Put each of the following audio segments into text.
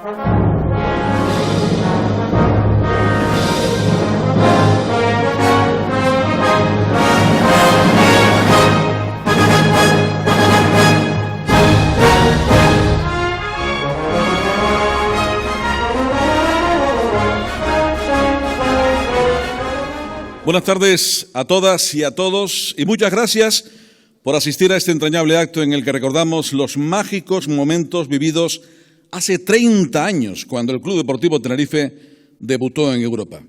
Buenas tardes a todas y a todos y muchas gracias por asistir a este entrañable acto en el que recordamos los mágicos momentos vividos hace 30 años cuando el Club Deportivo Tenerife debutó en Europa.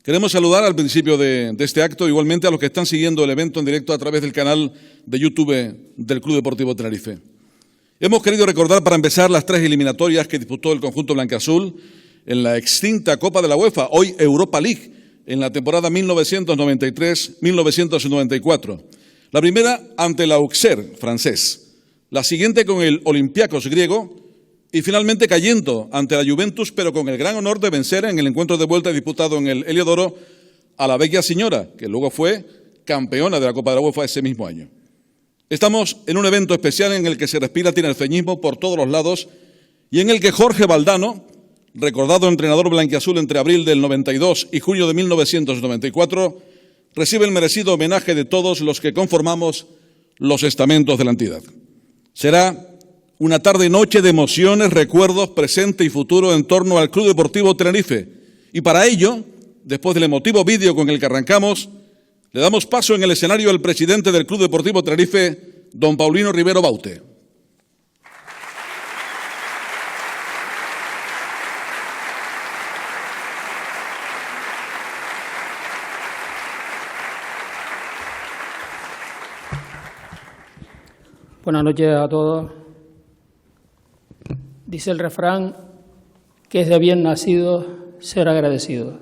Queremos saludar al principio de este acto igualmente a los que están siguiendo el evento en directo a través del canal de YouTube del Club Deportivo Tenerife. Hemos querido recordar para empezar las 3 eliminatorias que disputó el conjunto blanquiazul en la extinta Copa de la UEFA, hoy Europa League, en la temporada 1993-1994. La primera ante el Auxerre francés, la siguiente con el Olympiacos griego y finalmente cayendo ante la Juventus, pero con el gran honor de vencer en el encuentro de vuelta disputado en el Heliodoro a la Bella Señora, que luego fue campeona de la Copa de la UEFA ese mismo año. Estamos en un evento especial en el que se respira tinerfeñismo por todos los lados y en el que Jorge Valdano, recordado entrenador blanquiazul entre abril del 92 y junio de 1994, recibe el merecido homenaje de todos los que conformamos los estamentos de la entidad. Será una tarde-noche de emociones, recuerdos, presente y futuro en torno al Club Deportivo Tenerife. Y para ello, después del emotivo vídeo con el que arrancamos, le damos paso en el escenario al presidente del Club Deportivo Tenerife, don Paulino Rivero Baute. Buenas noches a todos. Dice el refrán que es de bien nacido ser agradecido.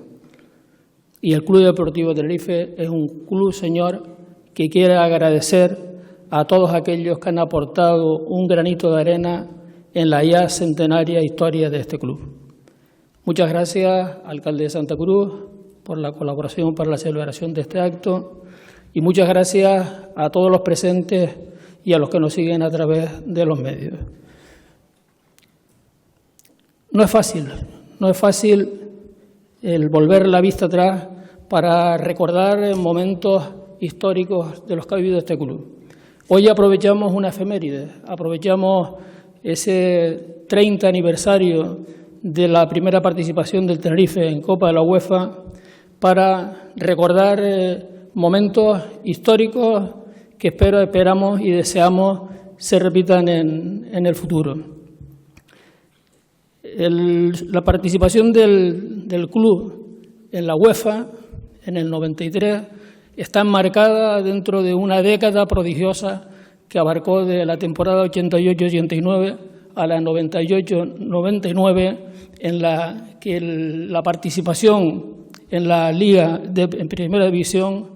Y el Club Deportivo Tenerife es un club, señor, que quiere agradecer a todos aquellos que han aportado un granito de arena en la ya centenaria historia de este club. Muchas gracias, alcalde de Santa Cruz, por la colaboración para la celebración de este acto y muchas gracias a todos los presentes y a los que nos siguen a través de los medios. No es fácil el volver la vista atrás para recordar momentos históricos de los que ha vivido este club. Hoy aprovechamos una efeméride, aprovechamos ese 30 aniversario de la primera participación del Tenerife en Copa de la UEFA para recordar momentos históricos que esperamos y deseamos se repitan en el futuro. La participación del club en la UEFA en el 93 está enmarcada dentro de una década prodigiosa que abarcó de la temporada 88-89 a la 98-99, en la que la participación en la Liga en Primera División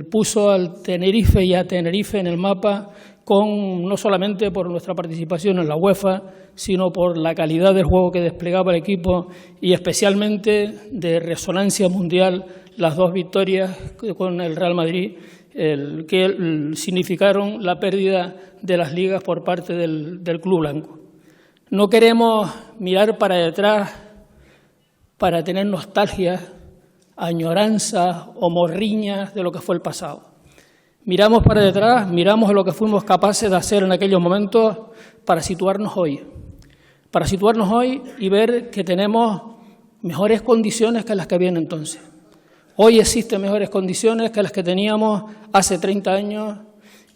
puso al Tenerife y a Tenerife en el mapa no solamente por nuestra participación en la UEFA, sino por la calidad del juego que desplegaba el equipo y especialmente de resonancia mundial las 2 victorias con el Real Madrid que significaron la pérdida de las ligas por parte del club blanco. No queremos mirar para detrás para tener nostalgia, añoranzas o morriñas de lo que fue el pasado. Miramos para detrás, miramos lo que fuimos capaces de hacer en aquellos momentos para situarnos hoy y ver que tenemos mejores condiciones que las que habían entonces. Hoy existen mejores condiciones que las que teníamos hace 30 años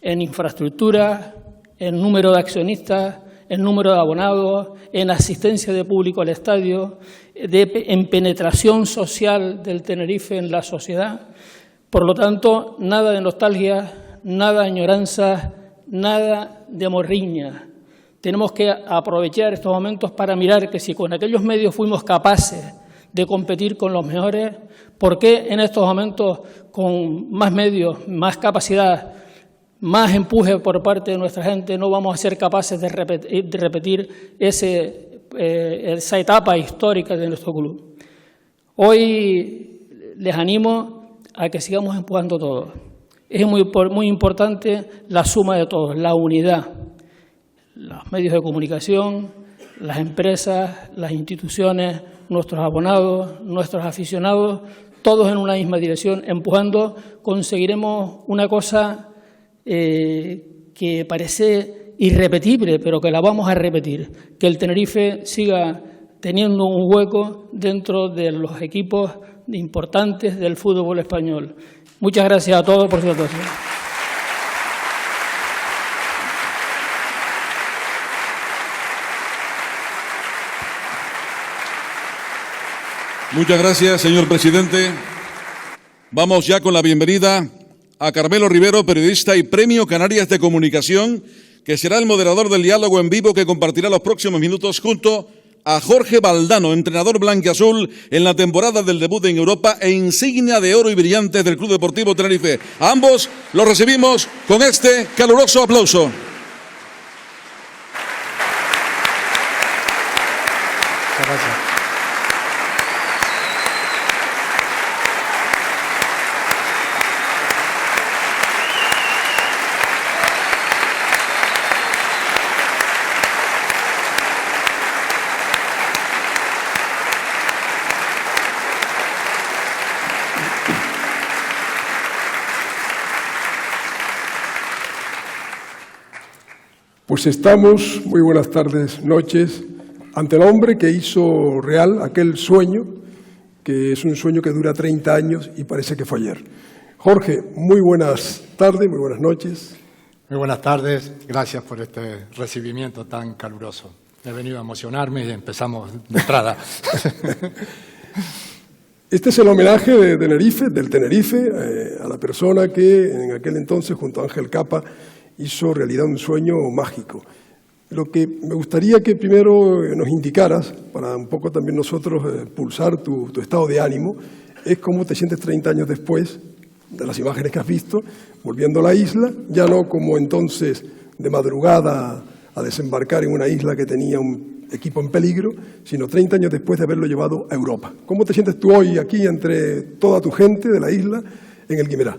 en infraestructura, en número de accionistas, en número de abonados, en asistencia de público al estadio, en penetración social del Tenerife en la sociedad. Por lo tanto, nada de nostalgia, nada de añoranza, nada de morriña. Tenemos que aprovechar estos momentos para mirar que si con aquellos medios fuimos capaces de competir con los mejores, ¿por qué en estos momentos con más medios, más capacidad, más empuje por parte de nuestra gente no vamos a ser capaces de repetir esa etapa histórica de nuestro club? Hoy les animo a que sigamos empujando todos. Es muy importante la suma de todos, la unidad. Los medios de comunicación, las empresas, las instituciones, nuestros abonados, nuestros aficionados, todos en una misma dirección, empujando, conseguiremos una cosa que parece irrepetible, pero que la vamos a repetir, que el Tenerife siga teniendo un hueco dentro de los equipos importantes del fútbol español. Muchas gracias a todos por su atención. Muchas gracias, señor presidente. Vamos ya con la bienvenida a Carmelo Rivero, periodista y Premio Canarias de Comunicación, que será el moderador del diálogo en vivo que compartirá los próximos minutos junto a Jorge Valdano, entrenador blanquiazul en la temporada del debut en Europa e insignia de oro y brillantes del Club Deportivo Tenerife. A ambos los recibimos con este caluroso aplauso. Muchas gracias. Pues estamos, muy buenas tardes, noches, ante el hombre que hizo real aquel sueño, que es un sueño que dura 30 años y parece que fue ayer. Jorge, muy buenas tardes, muy buenas noches. Muy buenas tardes, gracias por este recibimiento tan caluroso. He venido a emocionarme y empezamos de entrada. Este es el homenaje de Tenerife, del Tenerife, a la persona que en aquel entonces, junto a Ángel Capa, hizo realidad un sueño mágico. Lo que me gustaría que primero nos indicaras, para un poco también nosotros pulsar tu estado de ánimo, es cómo te sientes 30 años después de las imágenes que has visto, volviendo a la isla, ya no como entonces de madrugada a desembarcar en una isla que tenía un equipo en peligro, sino 30 años después de haberlo llevado a Europa. ¿Cómo te sientes tú hoy aquí entre toda tu gente de la isla en el Guimerá?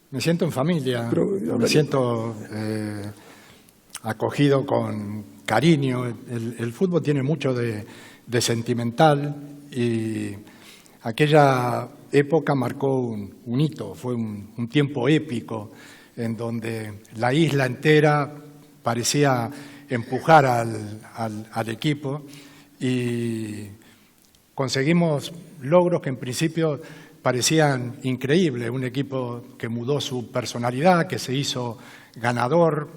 Me siento en familia, me siento acogido con cariño. El fútbol tiene mucho de sentimental y aquella época marcó un hito, fue un tiempo épico en donde la isla entera parecía empujar al equipo y conseguimos logros que en principio parecían increíbles, un equipo que mudó su personalidad, que se hizo ganador,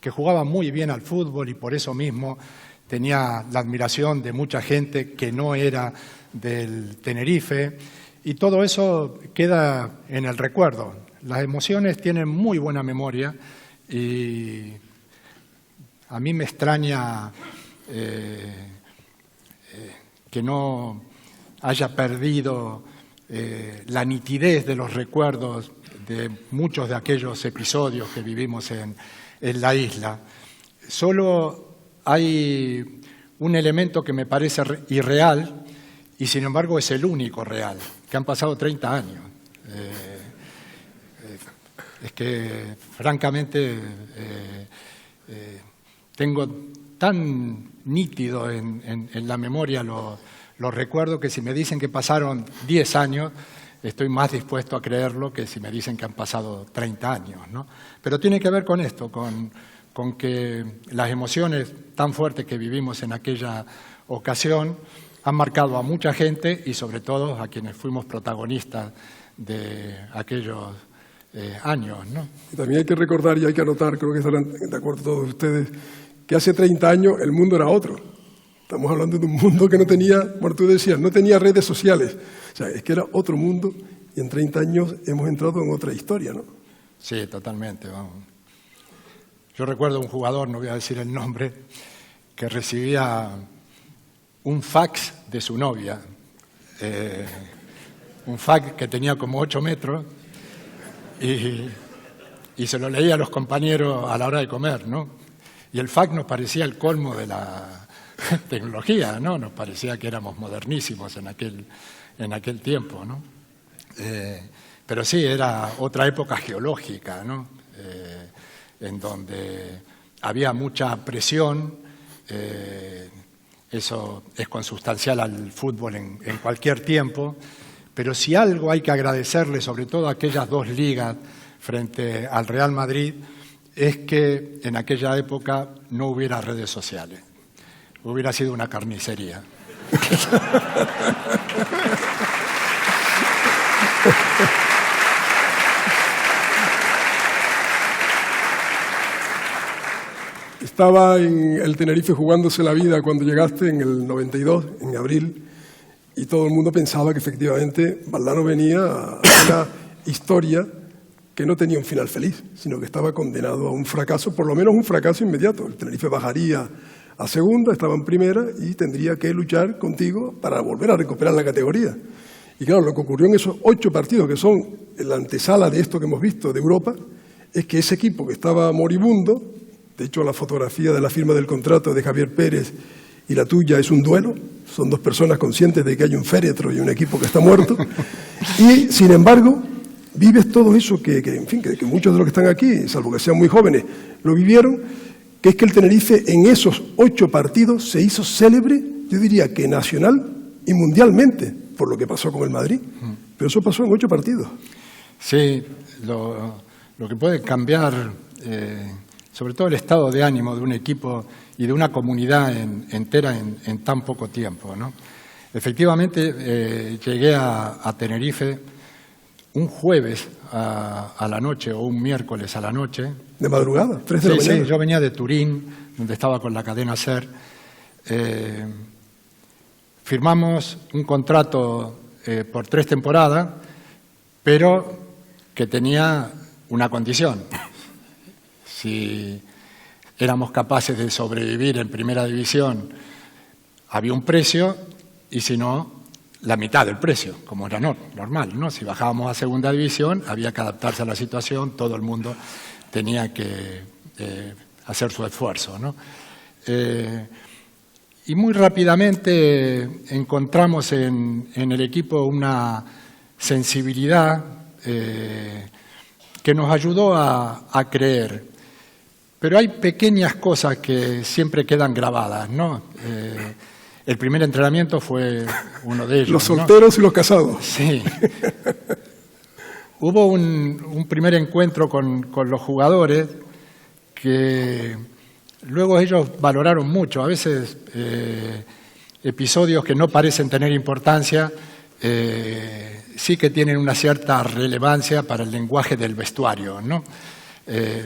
que jugaba muy bien al fútbol y por eso mismo tenía la admiración de mucha gente que no era del Tenerife y todo eso queda en el recuerdo. Las emociones tienen muy buena memoria y a mí me extraña que no haya perdido la nitidez de los recuerdos de muchos de aquellos episodios que vivimos en la isla. Solo hay un elemento que me parece irreal y sin embargo es el único real, que han pasado 30 años. Es que francamente tengo tan nítido en la memoria los recuerdo que si me dicen que pasaron 10 años, estoy más dispuesto a creerlo que si me dicen que han pasado 30 años, ¿no? Pero tiene que ver con esto, con que las emociones tan fuertes que vivimos en aquella ocasión han marcado a mucha gente y sobre todo a quienes fuimos protagonistas de aquellos años, ¿no? Y también hay que recordar y hay que anotar, creo que estarán de acuerdo todos ustedes, que hace 30 años el mundo era otro. Estamos hablando de un mundo que no tenía, como tú decías, no tenía redes sociales. O sea, es que era otro mundo y en 30 años hemos entrado en otra historia, ¿no? Sí, totalmente, vamos. Yo recuerdo un jugador, no voy a decir el nombre, que recibía un fax de su novia, un fax que tenía como 8 metros y se lo leía a los compañeros a la hora de comer, ¿no? Y el fax nos parecía el colmo de la tecnología, ¿no? Nos parecía que éramos modernísimos en aquel tiempo, ¿no? Pero sí, era otra época geológica, ¿no? En donde había mucha presión Eso es consustancial al fútbol en cualquier tiempo, pero si algo hay que agradecerle, sobre todo a aquellas dos ligas frente al Real Madrid, es que en aquella época no hubiera redes sociales. Hubiera sido una carnicería. Estaba en el Tenerife jugándose la vida cuando llegaste en el 92, en abril, y todo el mundo pensaba que efectivamente Valdano venía a una historia que no tenía un final feliz, sino que estaba condenado a un fracaso, por lo menos un fracaso inmediato. El Tenerife bajaría a segunda, estaba en primera y tendría que luchar contigo para volver a recuperar la categoría. Y claro, lo que ocurrió en esos 8 partidos, que son la antesala de esto que hemos visto de Europa, es que ese equipo que estaba moribundo, de hecho la fotografía de la firma del contrato de Javier Pérez y la tuya es un duelo, son 2 personas conscientes de que hay un féretro y un equipo que está muerto, y sin embargo vives todo eso que muchos de los que están aquí, salvo que sean muy jóvenes, lo vivieron, que es que el Tenerife en esos 8 partidos se hizo célebre, yo diría que nacional y mundialmente, por lo que pasó con el Madrid. Pero eso pasó en 8 partidos. Sí, lo que puede cambiar, sobre todo el estado de ánimo de un equipo y de una comunidad entera en tan poco tiempo, ¿no? Efectivamente, llegué a Tenerife un jueves a la noche o un miércoles a la noche. ¿De madrugada? 3 de la mañana. Sí, yo venía de Turín, donde estaba con la cadena SER. Firmamos un contrato por 3 temporadas, pero que tenía una condición. Si éramos capaces de sobrevivir en primera división, había un precio, y si no, la mitad del precio, como era normal, ¿no? Si bajábamos a segunda división, había que adaptarse a la situación, todo el mundo tenía que hacer su esfuerzo, ¿no? Y muy rápidamente encontramos en el equipo una sensibilidad que nos ayudó a creer. Pero hay pequeñas cosas que siempre quedan grabadas, ¿no? El primer entrenamiento fue uno de ellos. Los solteros, ¿no? Y los casados. Sí. Hubo un primer encuentro con los jugadores que luego ellos valoraron mucho. A veces episodios que no parecen tener importancia sí que tienen una cierta relevancia para el lenguaje del vestuario, ¿no?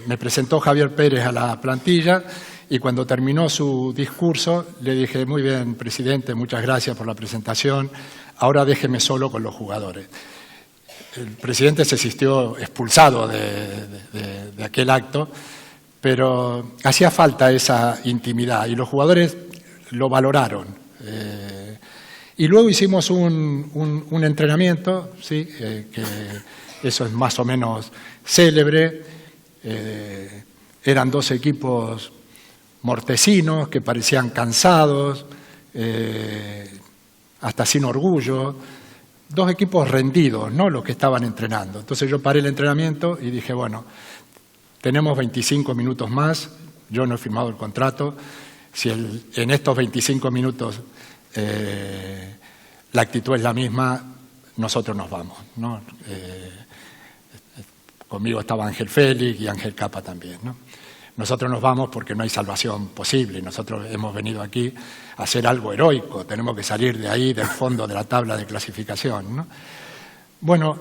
Me presentó Javier Pérez a la plantilla y cuando terminó su discurso le dije: muy bien, presidente, muchas gracias por la presentación, ahora déjeme solo con los jugadores. El presidente se sintió expulsado de aquel acto, pero hacía falta esa intimidad y los jugadores lo valoraron. Y luego hicimos un entrenamiento, ¿sí? Que eso es más o menos célebre. Eran 2 equipos mortecinos que parecían cansados, hasta sin orgullo, 2 equipos rendidos, ¿no? Los que estaban entrenando. Entonces yo paré el entrenamiento y dije: bueno, tenemos 25 minutos más, yo no he firmado el contrato, si en estos 25 minutos la actitud es la misma, nosotros nos vamos, ¿no? Conmigo estaba Ángel Félix y Ángel Capa también, ¿no? Nosotros nos vamos porque no hay salvación posible. Nosotros hemos venido aquí a hacer algo heroico. Tenemos que salir de ahí, del fondo de la tabla de clasificación, ¿no? Bueno,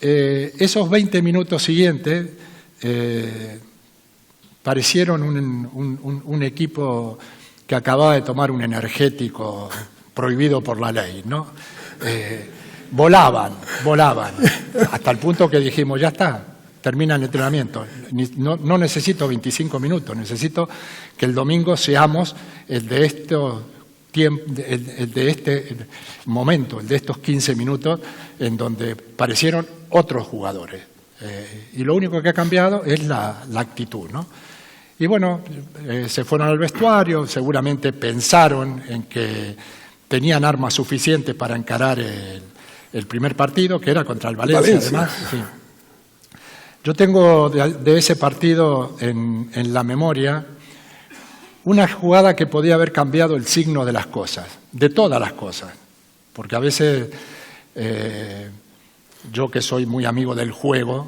esos 20 minutos siguientes parecieron un equipo que acababa de tomar un energético prohibido por la ley, ¿no? Volaban, hasta el punto que dijimos: ya está, termina el entrenamiento. No necesito 25 minutos, necesito que el domingo seamos el de este momento, el de estos 15 minutos en donde parecieron otros jugadores. Y lo único que ha cambiado es la actitud, ¿no? Y bueno, se fueron al vestuario, seguramente pensaron en que tenían armas suficientes para encarar el primer partido, que era contra el Valencia. Además. Sí. Yo tengo de ese partido en la memoria Una jugada que podía haber cambiado el signo de las cosas, de todas las cosas. Porque a veces yo, que soy muy amigo del juego,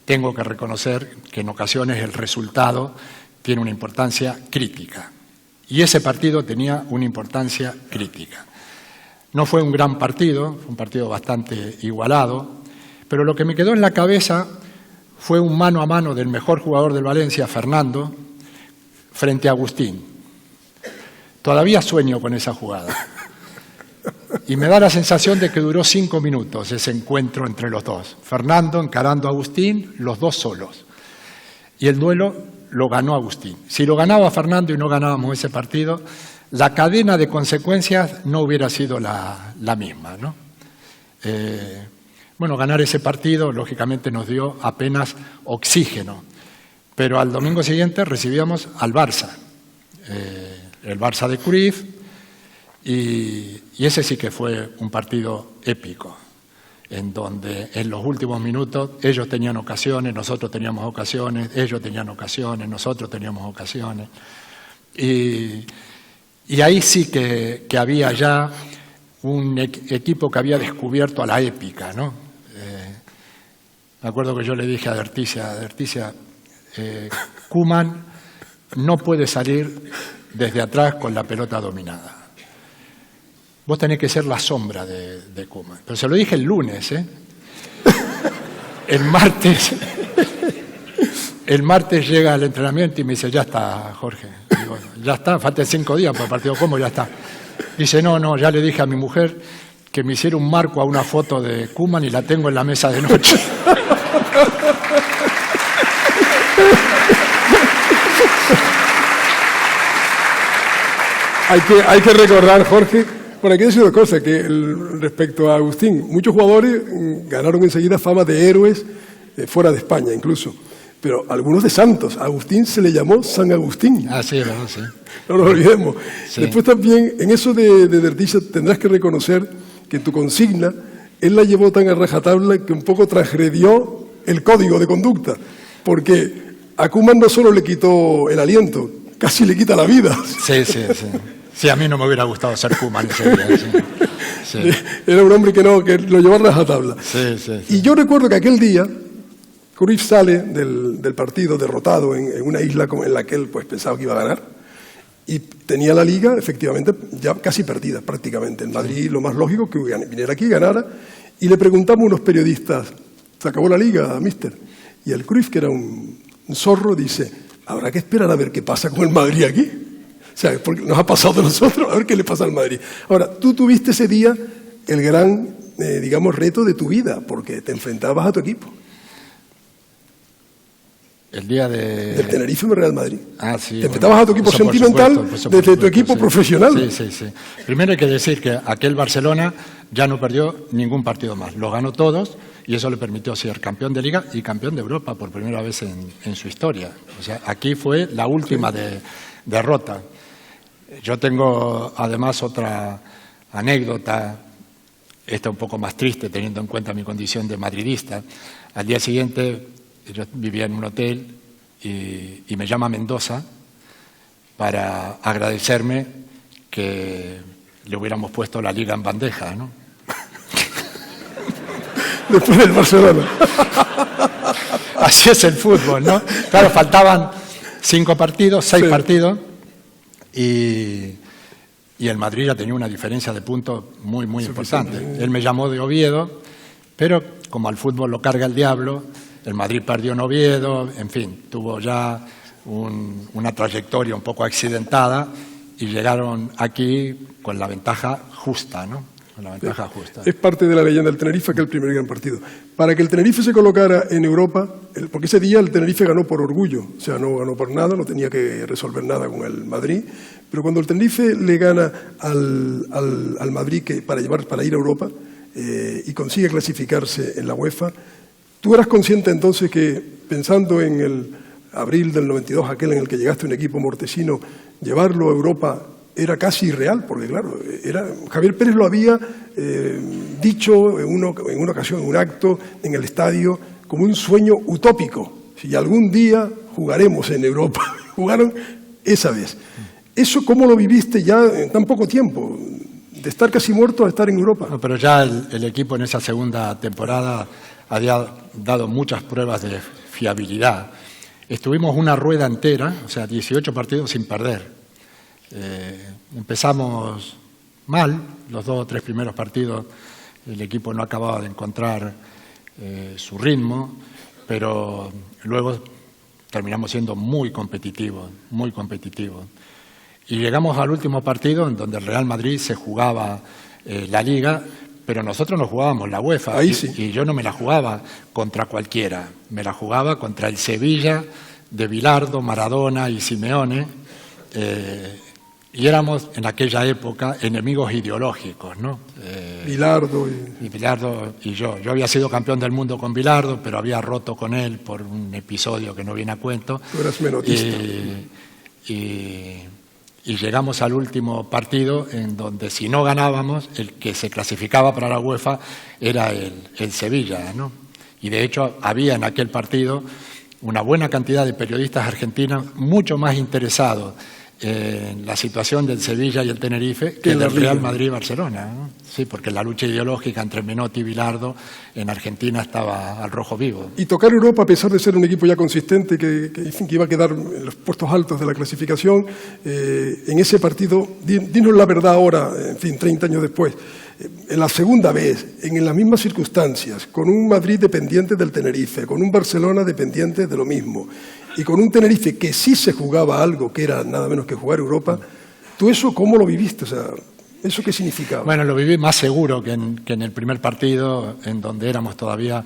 tengo que reconocer que en ocasiones el resultado tiene una importancia crítica. Y ese partido tenía una importancia crítica. No fue un gran partido, fue un partido bastante igualado, pero lo que me quedó en la cabeza fue un mano a mano del mejor jugador del Valencia, Fernando, frente a Agustín. Todavía sueño con esa jugada. Y me da la sensación de que duró 5 minutos ese encuentro entre los dos. Fernando encarando a Agustín, los dos solos. Y el duelo lo ganó Agustín. Si lo ganaba Fernando y no ganábamos ese partido, la cadena de consecuencias no hubiera sido la misma, ¿no? Bueno, ganar ese partido, lógicamente, nos dio apenas oxígeno. Pero al domingo siguiente recibíamos al Barça, el Barça de Cruyff, y ese sí que fue un partido épico, en donde en los últimos minutos ellos tenían ocasiones, nosotros teníamos ocasiones, ellos tenían ocasiones, nosotros teníamos ocasiones. Y ahí sí que había ya un equipo que había descubierto a la épica, ¿no? Me acuerdo que yo le dije a Derticia, Koeman no puede salir desde atrás con la pelota dominada. Vos tenés que ser la sombra de Koeman. Pero se lo dije el lunes, ¿eh? El martes llega al entrenamiento y me dice, ya está, Jorge. Digo, ya está, faltan 5 días para el partido. ¿Cómo ya está? Dice, no, ya le dije a mi mujer que me hiciera un marco a una foto de Koeman y la tengo en la mesa de noche. Hay que recordar, Jorge, por aquí decir una cosa, que respecto a Agustín, muchos jugadores ganaron enseguida fama de héroes fuera de España incluso, pero algunos de santos. A Agustín se le llamó San Agustín. Ah, sí, ¿verdad? Sí. No nos olvidemos. Sí. Después también, en eso de Derticia, tendrás que reconocer que tu consigna, él la llevó tan a rajatabla que un poco transgredió el código de conducta, porque a Koeman no solo le quitó el aliento, casi le quita la vida. Sí. Sí, a mí no me hubiera gustado ser Koeman ese día. Sí. Era un hombre que lo llevó a rajatabla. Sí. Y yo recuerdo que aquel día, Cruyff sale del partido derrotado en una isla en la que él pues, pensaba que iba a ganar, y tenía la Liga, efectivamente, ya casi perdida prácticamente. En Madrid lo más lógico que viniera aquí y ganara, y le preguntamos a unos periodistas, ¿se acabó la Liga, mister? Y el Cruyff, que era un zorro, dice, habrá que esperar a ver qué pasa con el Madrid aquí. O sea, porque nos ha pasado a nosotros, a ver qué le pasa al Madrid. Ahora, tú tuviste ese día el gran, reto de tu vida, porque te enfrentabas a tu equipo. El día del Tenerife y Real Madrid. Ah, sí. Te enfrentabas a tu equipo sentimental desde tu equipo profesional. Sí. Primero hay que decir que aquel Barcelona ya no perdió ningún partido más. Los ganó todos y eso le permitió ser campeón de Liga y campeón de Europa por primera vez en su historia. O sea, aquí fue la última derrota. Yo tengo además otra anécdota, esta un poco más triste teniendo en cuenta mi condición de madridista. Al día siguiente yo vivía en un hotel y me llama Mendoza para agradecerme que le hubiéramos puesto la Liga en bandeja, ¿no? Después del Barcelona. Así es el fútbol, ¿no? Claro, faltaban 5 partidos, 6 partidos. Y el Madrid ya tenía una diferencia de puntos muy importante. Él me llamó de Oviedo, pero como al fútbol lo carga el diablo, el Madrid perdió en Oviedo, en fin, tuvo ya una trayectoria un poco accidentada y llegaron aquí con la ventaja justa, ¿no? Con la ventaja justa. Es parte de la leyenda del Tenerife, que el primer gran partido. Para que el Tenerife se colocara en Europa, porque ese día el Tenerife ganó por orgullo, o sea, no ganó por nada, no tenía que resolver nada con el Madrid, pero cuando el Tenerife le gana al Madrid para ir a Europa y consigue clasificarse en la UEFA, ¿tú eras consciente entonces que, pensando en el abril del 92, aquel en el que llegaste a un equipo mortecino, llevarlo a Europa era casi irreal? Porque claro, Javier Pérez lo había dicho en una ocasión, en un acto, en el estadio, como un sueño utópico. Si algún día jugaremos en Europa, jugaron esa vez. ¿Eso cómo lo viviste ya en tan poco tiempo? De estar casi muerto a estar en Europa. No, pero ya el equipo en esa segunda temporada había dado muchas pruebas de fiabilidad. Estuvimos una rueda entera, o sea, 18 partidos sin perder. Empezamos mal, los 2 o 3 primeros partidos el equipo no acababa de encontrar su ritmo, pero luego terminamos siendo muy competitivos, muy competitivos. Y llegamos al último partido en donde el Real Madrid se jugaba la Liga, pero nosotros nos jugábamos la UEFA. Ahí sí. Y yo no me la jugaba contra cualquiera, me la jugaba contra el Sevilla de Bilardo, Maradona y Simeone. Y éramos en aquella época enemigos ideológicos, ¿no? Bilardo. Y Bilardo y yo. Yo había sido campeón del mundo con Bilardo, pero había roto con él por un episodio que no viene a cuento. Tú eras menotista. Y llegamos al último partido en donde si no ganábamos, el que se clasificaba para la UEFA era el Sevilla, ¿no? Y de hecho había en aquel partido una buena cantidad de periodistas argentinos mucho más interesados en la situación del Sevilla y el Tenerife que del Real Madrid y Barcelona, ¿no? Sí, porque la lucha ideológica entre Menotti y Bilardo en Argentina estaba al rojo vivo. Y tocar Europa, a pesar de ser un equipo ya consistente, que iba a quedar en los puestos altos de la clasificación, en ese partido, dinos la verdad ahora, en fin, 30 años después, en la segunda vez, en las mismas circunstancias, con un Madrid dependiente del Tenerife, con un Barcelona dependiente de lo mismo, y con un Tenerife que sí se jugaba algo, que era nada menos que jugar Europa, ¿tú eso cómo lo viviste? O sea, ¿eso qué significaba? Bueno, lo viví más seguro que en el primer partido, en donde éramos todavía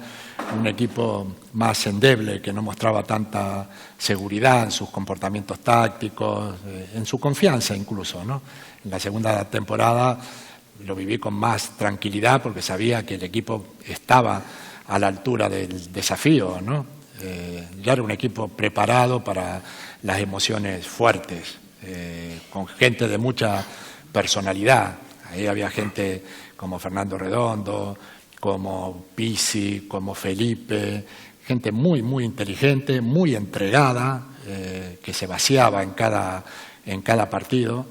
un equipo más endeble, que no mostraba tanta seguridad en sus comportamientos tácticos, en su confianza incluso, ¿no? En la segunda temporada lo viví con más tranquilidad porque sabía que el equipo estaba a la altura del desafío, ¿no? Ya era un equipo preparado para las emociones fuertes, con gente de mucha personalidad. Ahí había gente como Fernando Redondo, como Pizzi, como Felipe, gente muy, muy inteligente, muy entregada, que se vaciaba en cada partido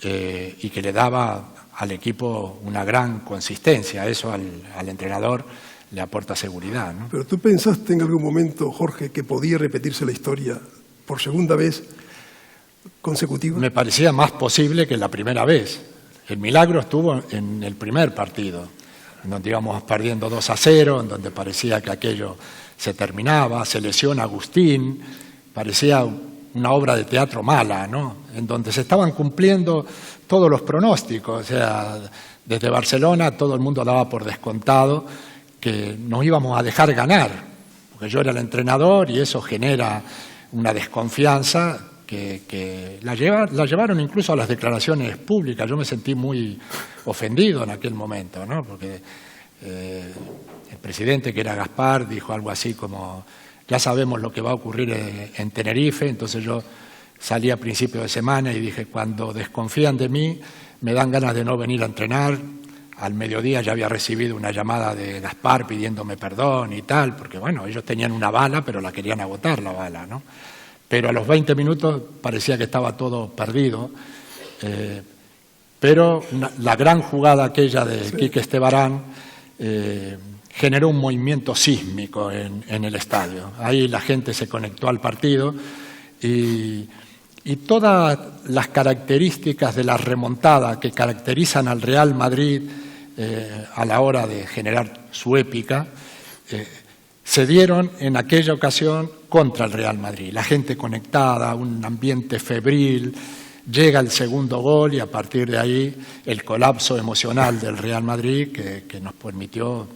y que le daba al equipo una gran consistencia. Eso al entrenador le aporta seguridad, ¿no? Pero ¿tú pensaste en algún momento, Jorge, que podía repetirse la historia por segunda vez consecutiva? Me parecía más posible que la primera vez. El milagro estuvo en el primer partido, en donde íbamos perdiendo 2-0, en donde parecía que aquello se terminaba, se lesiona Agustín, parecía una obra de teatro mala, ¿no? En donde se estaban cumpliendo todos los pronósticos. O sea, desde Barcelona todo el mundo daba por descontado que nos íbamos a dejar ganar, porque yo era el entrenador y eso genera una desconfianza que la llevaron incluso a las declaraciones públicas. Yo me sentí muy ofendido en aquel momento, ¿no? Porque el presidente, que era Gaspar, dijo algo así como: ya sabemos lo que va a ocurrir en Tenerife. Entonces yo salí a principio de semana y dije: cuando desconfían de mí, me dan ganas de no venir a entrenar. Al mediodía ya había recibido una llamada de Gaspar pidiéndome perdón y tal, porque bueno, ellos tenían una bala, pero la querían agotar la bala, ¿no? Pero a los 20 minutos parecía que estaba todo perdido. Pero la gran jugada aquella de Quique Estebarán generó un movimiento sísmico en el estadio. Ahí la gente se conectó al partido y todas las características de la remontada que caracterizan al Real Madrid a la hora de generar su épica, se dieron en aquella ocasión contra el Real Madrid. La gente conectada, un ambiente febril, llega el segundo gol y a partir de ahí el colapso emocional del Real Madrid que nos permitió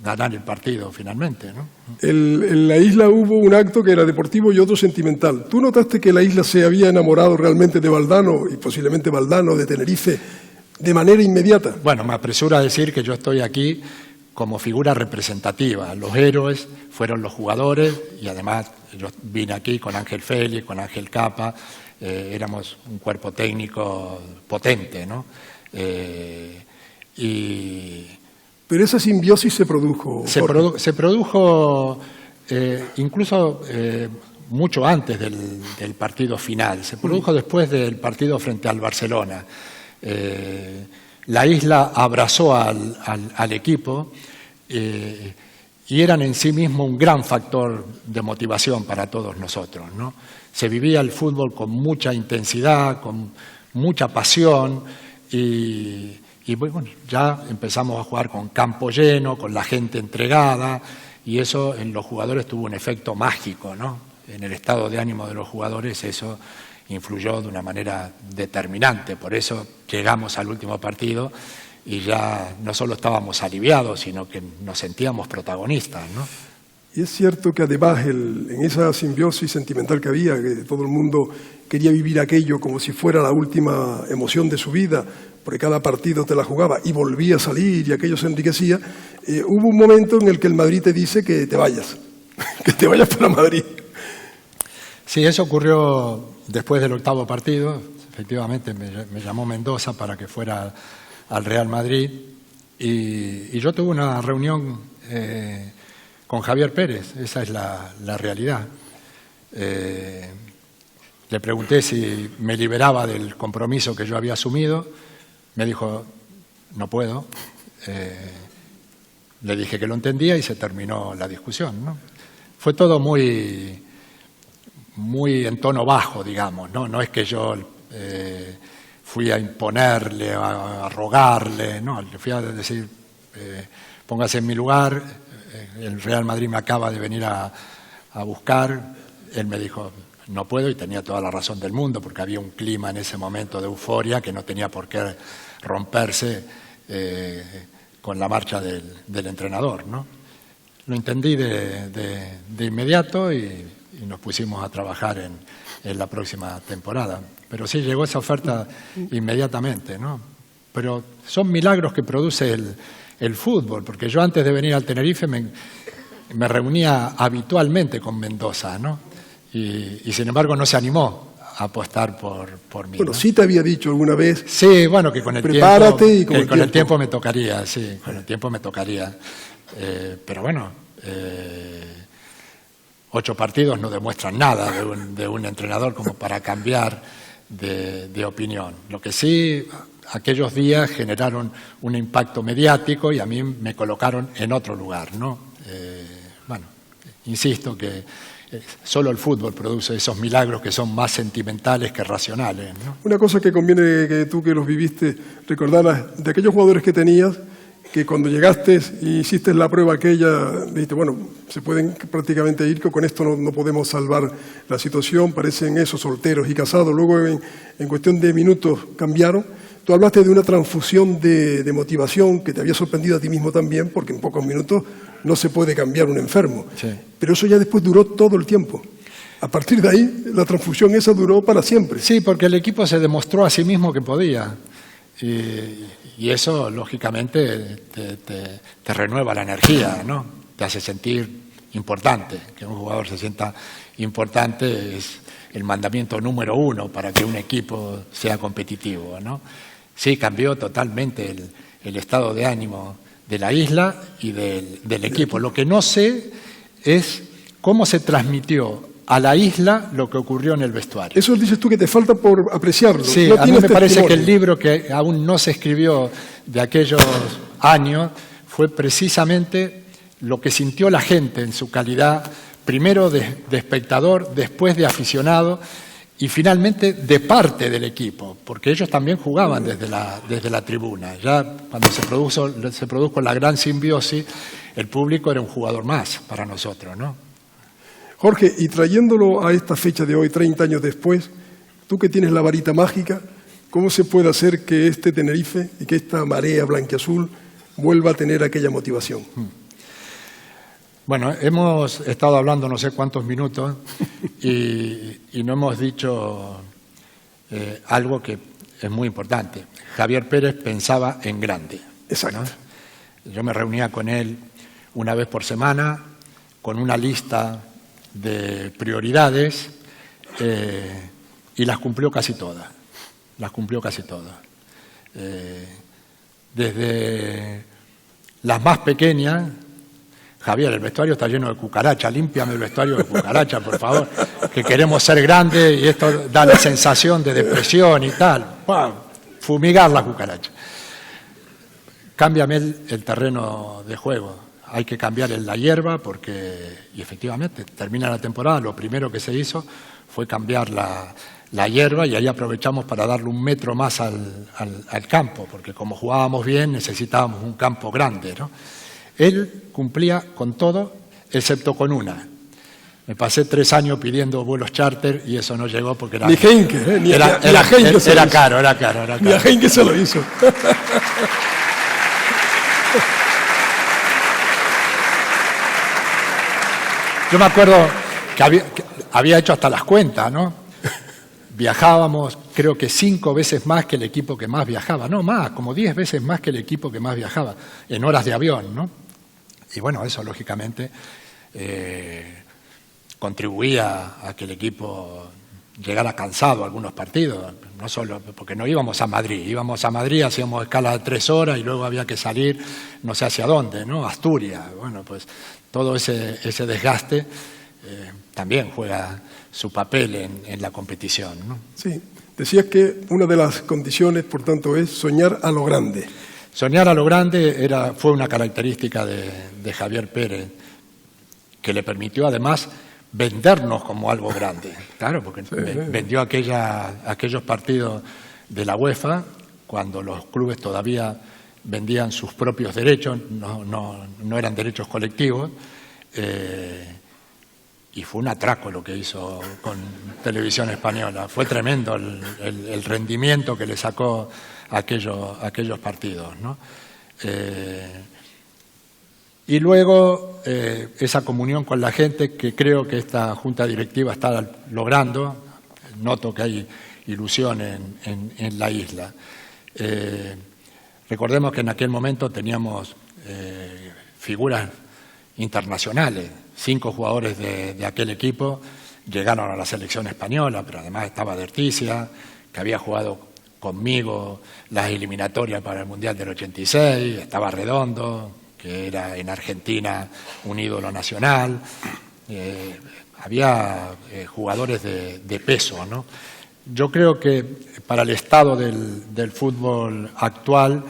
ganar el partido finalmente, ¿no? En la isla hubo un acto que era deportivo y otro sentimental. ¿Tú notaste que la isla se había enamorado realmente de Valdano y posiblemente Valdano de Tenerife de manera inmediata? Bueno, me apresuro a decir que yo estoy aquí como figura representativa. Los héroes fueron los jugadores y además yo vine aquí con Ángel Félix, con Ángel Capa, éramos un cuerpo técnico potente, ¿no? Pero esa simbiosis se produjo. Se produjo incluso mucho antes del partido final, se produjo después del partido frente al Barcelona. La isla abrazó al equipo y eran en sí mismo un gran factor de motivación para todos nosotros, ¿no? Se vivía el fútbol con mucha intensidad, con mucha pasión y bueno, ya empezamos a jugar con campo lleno, con la gente entregada y eso en los jugadores tuvo un efecto mágico, ¿no? En el estado de ánimo de los jugadores eso influyó de una manera determinante. Por eso llegamos al último partido y ya no solo estábamos aliviados, sino que nos sentíamos protagonistas, ¿no? Y es cierto que además en esa simbiosis sentimental que había, que todo el mundo quería vivir aquello como si fuera la última emoción de su vida, porque cada partido te la jugaba y volvía a salir y aquello se enriquecía, hubo un momento en el que el Madrid te dice que te vayas, que te vayas para Madrid. Sí, eso ocurrió después del octavo partido. Efectivamente me llamó Mendoza para que fuera al Real Madrid y yo tuve una reunión con Javier Pérez, esa es la realidad. Le pregunté si me liberaba del compromiso que yo había asumido, me dijo, no puedo. Le dije que lo entendía y se terminó la discusión, ¿no? Fue todo muy en tono bajo, digamos, ¿no? No es que yo fui a imponerle, a rogarle, no, le fui a decir, póngase en mi lugar, el Real Madrid me acaba de venir a buscar. Él me dijo, no puedo, y tenía toda la razón del mundo, porque había un clima en ese momento de euforia que no tenía por qué romperse con la marcha del entrenador, ¿no? Lo entendí de inmediato y nos pusimos a trabajar en la próxima temporada. Pero sí, llegó esa oferta inmediatamente, ¿no? Pero son milagros que produce el fútbol, porque yo antes de venir al Tenerife me reunía habitualmente con Mendoza, ¿no? Y sin embargo no se animó a apostar por mí. Bueno, ¿no? sí te había dicho alguna vez. Sí, bueno, que con el prepárate tiempo, y con el tiempo me tocaría, sí, con el tiempo me tocaría. Pero bueno, 8 partidos no demuestran nada de un entrenador como para cambiar de opinión. Lo que sí, aquellos días generaron un impacto mediático y a mí me colocaron en otro lugar, ¿no? Bueno, insisto que solo el fútbol produce esos milagros que son más sentimentales que racionales, ¿no? Una cosa que conviene que tú que los viviste recordaras de aquellos jugadores que tenías, que cuando llegaste y hiciste la prueba aquella, dijiste, bueno, se pueden prácticamente ir, que con esto no podemos salvar la situación, parecen esos solteros y casados, luego en cuestión de minutos cambiaron. Tú hablaste de una transfusión de motivación que te había sorprendido a ti mismo también, porque en pocos minutos no se puede cambiar un enfermo. Sí. Pero eso ya después duró todo el tiempo. A partir de ahí, la transfusión esa duró para siempre. Sí, porque el equipo se demostró a sí mismo que podía. Y eso, lógicamente, te renueva la energía, ¿no? Te hace sentir importante. Que un jugador se sienta importante es el mandamiento número 1 para que un equipo sea competitivo, ¿no? Sí, cambió totalmente el estado de ánimo de la isla y del equipo. Lo que no sé es cómo se transmitió a la isla lo que ocurrió en el vestuario. Eso dices tú que te falta por apreciarlo. Sí, no a mí me parece que el libro que aún no se escribió de aquellos años fue precisamente lo que sintió la gente en su calidad, primero de espectador, después de aficionado y finalmente de parte del equipo, porque ellos también jugaban desde la tribuna. Ya cuando se produjo la gran simbiosis, el público era un jugador más para nosotros, ¿no? Jorge, y trayéndolo a esta fecha de hoy, 30 años después, tú que tienes la varita mágica, ¿cómo se puede hacer que este Tenerife y que esta marea blanquiazul vuelva a tener aquella motivación? Bueno, hemos estado hablando no sé cuántos minutos y no hemos dicho algo que es muy importante. Javier Pérez pensaba en grande. Exacto. ¿No? Yo me reunía con él una vez por semana con una lista de prioridades y las cumplió casi todas. Desde las más pequeñas, Javier, el vestuario está lleno de cucarachas, límpiame el vestuario de cucarachas, por favor. que queremos ser grandes y esto da la sensación de depresión y tal. ¡Pam! Fumigar las cucarachas. Cámbiame el terreno de juego. Hay que cambiar la hierba porque, y efectivamente, termina la temporada, lo primero que se hizo fue cambiar la hierba y ahí aprovechamos para darle 1 metro más al campo, porque como jugábamos bien necesitábamos un campo grande, ¿no? Él cumplía con todo, excepto con una. Me pasé 3 años pidiendo vuelos charter y eso no llegó porque era... Ni Heinke, ni era caro. Ni a Heinke se lo hizo. Yo me acuerdo que había hecho hasta las cuentas, ¿no? Viajábamos, creo que 5 veces más que el equipo que más viajaba. No, más, como 10 veces más que el equipo que más viajaba, en horas de avión, ¿no? Y bueno, eso lógicamente contribuía a que el equipo llegara cansado a algunos partidos, no solo porque no íbamos a Madrid, hacíamos escala de 3 horas y luego había que salir no sé hacia dónde, ¿no? Asturias. Bueno, pues todo ese desgaste también juega su papel en la competición, ¿no? Sí, decías que una de las condiciones, por tanto, es soñar a lo grande. Soñar a lo grande fue una característica de Javier Pérez, que le permitió además vendernos como algo grande. Claro, porque vendió aquellos partidos de la UEFA cuando los clubes todavía vendían sus propios derechos, no eran derechos colectivos, y fue un atraco lo que hizo con Televisión Española. Fue tremendo el rendimiento que le sacó a aquellos partidos, ¿no? Y luego esa comunión con la gente que creo que esta Junta Directiva está logrando. Noto que hay ilusión en la isla. Recordemos que en aquel momento teníamos figuras internacionales. 5 jugadores de aquel equipo llegaron a la selección española, pero además estaba Derticia, que había jugado conmigo las eliminatorias para el Mundial del 86, estaba Redondo, que era en Argentina un ídolo nacional. Había jugadores de peso, ¿no? Yo creo que para el estado del fútbol actual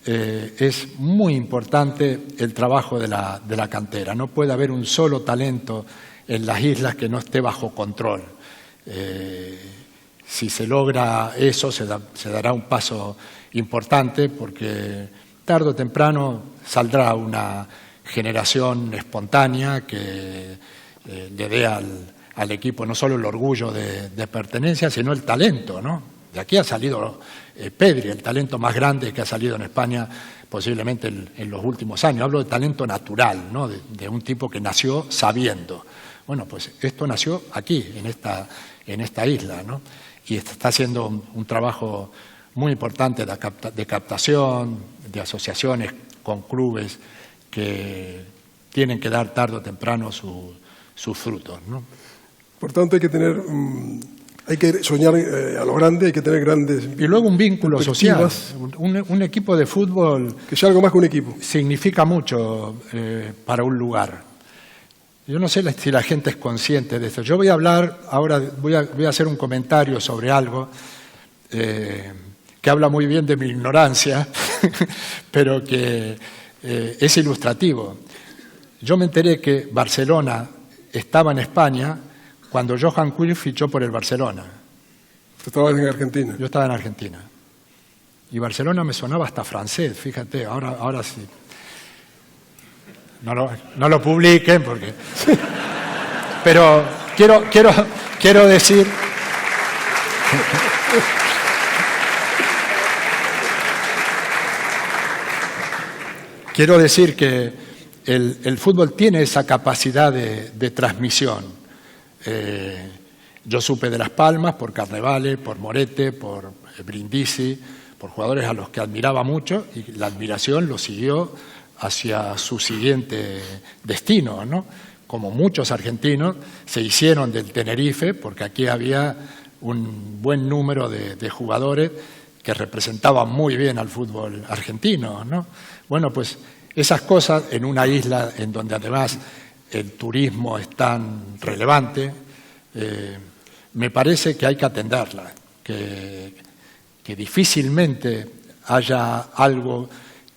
es muy importante el trabajo de la cantera. No puede haber un solo talento en las islas que no esté bajo control. Si se logra eso, se dará un paso importante porque tarde o temprano saldrá una generación espontánea que le dé al equipo no solo el orgullo de pertenencia, sino el talento, ¿no? De aquí ha salido Pedri, el talento más grande que ha salido en España posiblemente en los últimos años. Hablo de talento natural, ¿no? De un tipo que nació sabiendo. Bueno, pues esto nació aquí, en esta isla, ¿no? Y está haciendo un trabajo muy importante de captación, de asociaciones con clubes que tienen que dar tarde o temprano sus frutos, ¿no? Por tanto, hay que soñar a lo grande, hay que tener grandes... Y luego un vínculo social. Un equipo de fútbol... Que sea algo más que un equipo. Significa mucho para un lugar. Yo no sé si la gente es consciente de esto. Yo voy a hablar, ahora voy a hacer un comentario sobre algo que habla muy bien de mi ignorancia, pero que es ilustrativo. Yo me enteré que Barcelona estaba en España cuando Johan Cruyff fichó por el Barcelona. ¿Tú estabas en Argentina? Yo estaba en Argentina. Y Barcelona me sonaba hasta francés, fíjate, ahora sí. No lo publiquen porque... Pero quiero decir... Quiero decir que el fútbol tiene esa capacidad de transmisión. Yo supe de Las Palmas por Carnevale, por Morete, por Brindisi, por jugadores a los que admiraba mucho y la admiración lo siguió hacia su siguiente destino, ¿no? Como muchos argentinos se hicieron del Tenerife, porque aquí había un buen número de jugadores que representaban muy bien al fútbol argentino, ¿no? Bueno, pues esas cosas en una isla en donde además el turismo es tan relevante, Me parece que hay que atenderla, que difícilmente haya algo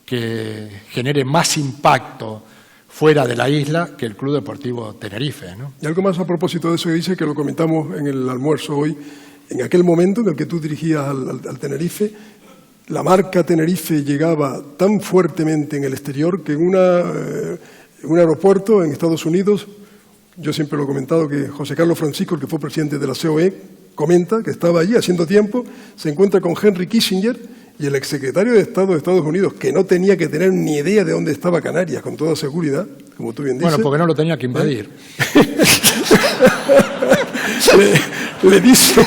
que genere más impacto fuera de la isla que el Club Deportivo Tenerife, ¿no? Y algo más a propósito de eso que dice, que lo comentamos en el almuerzo hoy, en aquel momento en el que tú dirigías al Tenerife, la marca Tenerife llegaba tan fuertemente en el exterior que en un aeropuerto en Estados Unidos, yo siempre lo he comentado, que José Carlos Francisco, el que fue presidente de la COE, comenta que estaba allí haciendo tiempo, se encuentra con Henry Kissinger y el exsecretario de Estado de Estados Unidos, que no tenía que tener ni idea de dónde estaba Canarias, con toda seguridad, como tú bien dices. Bueno, porque no lo tenía que invadir. Le dice...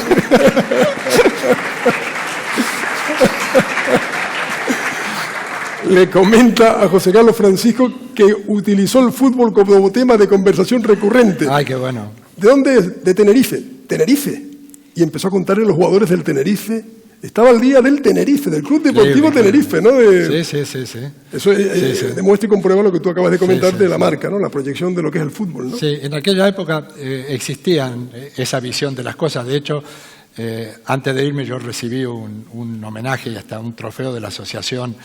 Le comenta a José Carlos Francisco que utilizó el fútbol como tema de conversación recurrente. Ay, qué bueno. ¿De dónde es? De Tenerife. Tenerife. Y empezó a contarle los jugadores del Tenerife. Estaba al día del Tenerife, del Club Deportivo Tenerife, ¿no? Sí. Eso demuestra y comprueba lo que tú acabas de comentar de la marca, ¿no? La proyección de lo que es el fútbol, ¿no? Sí, en aquella época existían esa visión de las cosas. De hecho, antes de irme yo recibí un homenaje y hasta un trofeo de la asociación,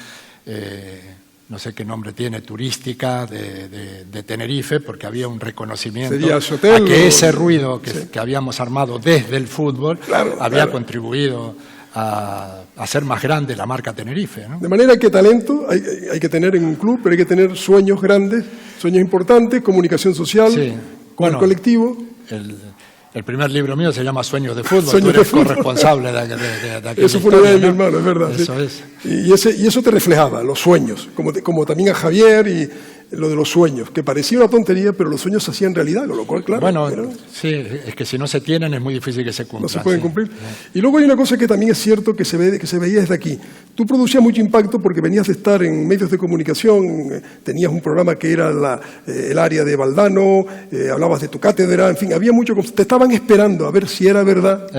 no sé qué nombre tiene, turística de Tenerife, porque había un reconocimiento a que ese ruido que habíamos armado desde el fútbol había contribuido a hacer más grande la marca Tenerife, ¿no? De manera que talento hay que tener en un club, pero hay que tener sueños grandes, sueños importantes, comunicación social, con el colectivo. El primer libro mío se llama Sueños de Fútbol. Tú eres corresponsable de aquella Eso fue una idea de mi hermano, es verdad. Eso sí. Es. Y eso te reflejaba, los sueños, como también a Javier y lo de los sueños, que parecía una tontería, pero los sueños se hacían realidad, con lo cual, claro. Bueno, sí, es que si no se tienen es muy difícil que se cumplan. No se pueden cumplir. Y luego hay una cosa que también es cierto que se veía desde aquí. Tú producías mucho impacto porque venías de estar en medios de comunicación, tenías un programa que era el área de Valdano, hablabas de tu cátedra, en fin, había mucho. Te estaban esperando a ver si era verdad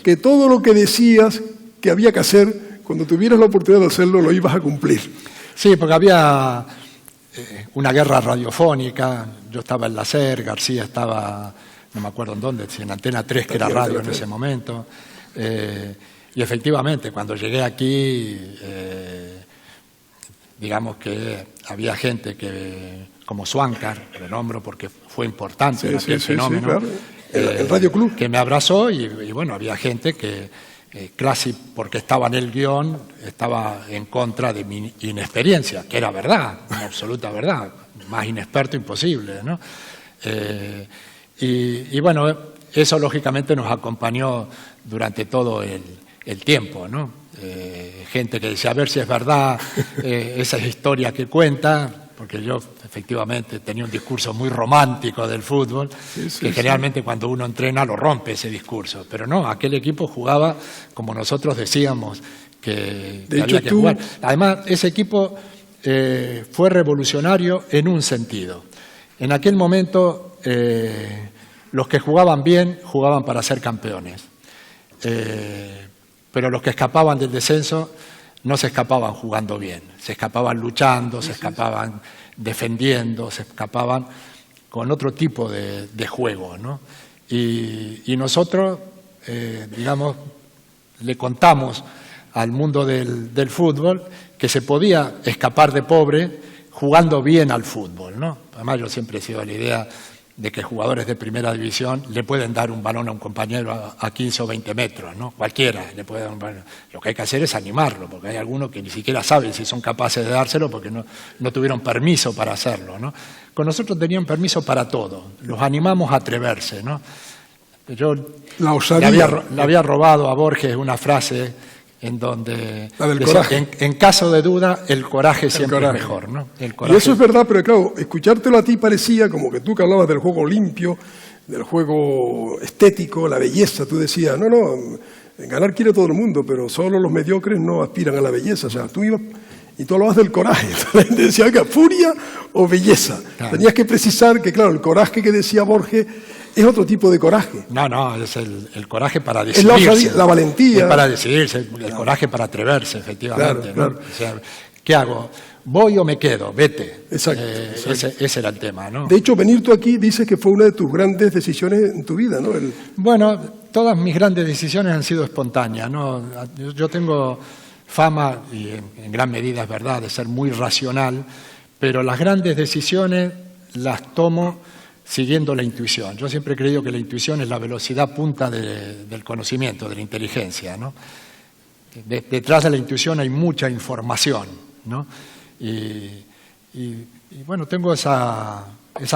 que todo lo que decías que había que hacer, cuando tuvieras la oportunidad de hacerlo, lo ibas a cumplir. Sí, porque había una guerra radiofónica. Yo estaba en la SER, García estaba, no me acuerdo en dónde, en Antena 3, que era radio en ese momento. Y efectivamente, cuando llegué aquí, digamos que había gente como Swankar, lo nombro porque fue importante en aquel fenómeno, claro. El Radio Club, que me abrazó y bueno, había gente que casi porque estaba en el guión, estaba en contra de mi inexperiencia, que era verdad, una absoluta verdad, más inexperto imposible, ¿no? Y bueno, eso lógicamente nos acompañó durante todo el tiempo, ¿no? Gente que decía, a ver si es verdad esa historia que cuenta, porque yo efectivamente tenía un discurso muy romántico del fútbol, que generalmente cuando uno entrena lo rompe ese discurso, pero no, aquel equipo jugaba como nosotros decíamos que había que jugar. Además, ese equipo fue revolucionario en un sentido. En aquel momento, los que jugaban bien jugaban para ser campeones, pero los que escapaban del descenso no se escapaban jugando bien, se escapaban luchando, se escapaban defendiendo, se escapaban con otro tipo de juego, ¿no? Y nosotros, digamos, le contamos al mundo del fútbol que se podía escapar de pobre jugando bien al fútbol, ¿no? Además, yo siempre he sido la idea de que jugadores de primera división le pueden dar un balón a un compañero a 15 o 20 metros, ¿no? Cualquiera le puede dar un balón. Lo que hay que hacer es animarlo, porque hay algunos que ni siquiera saben si son capaces de dárselo porque no tuvieron permiso para hacerlo, ¿no? Con nosotros tenían permiso para todo, los animamos a atreverse, ¿no? Yo le había robado a Borges una frase en donde decía, en caso de duda, el coraje siempre es mejor, ¿no? Y eso es verdad, pero claro, escuchártelo a ti parecía como que tú que hablabas del juego limpio, del juego estético, la belleza, tú decías, no, ganar quiere todo el mundo, pero solo los mediocres no aspiran a la belleza. O sea, tú ibas y tú hablabas del coraje. La gente decía, oiga, furia o belleza. Claro. Tenías que precisar que, claro, el coraje que decía Borges es otro tipo de coraje. No, es el coraje para decidirse. Es la valentía. Es para decidirse, el coraje para atreverse, efectivamente. Claro. O sea, ¿Qué hago? ¿Voy o me quedo? Vete. Exacto. Ese era el tema, ¿no? De hecho, venir tú aquí dice que fue una de tus grandes decisiones en tu vida, ¿no? Bueno, todas mis grandes decisiones han sido espontáneas, ¿no? Yo tengo fama, y en gran medida es verdad, de ser muy racional, pero las grandes decisiones las tomo siguiendo la intuición. Yo siempre he creído que la intuición es la velocidad punta del conocimiento, de la inteligencia, ¿no? Detrás de la intuición hay mucha información, ¿no? Y bueno, tengo esa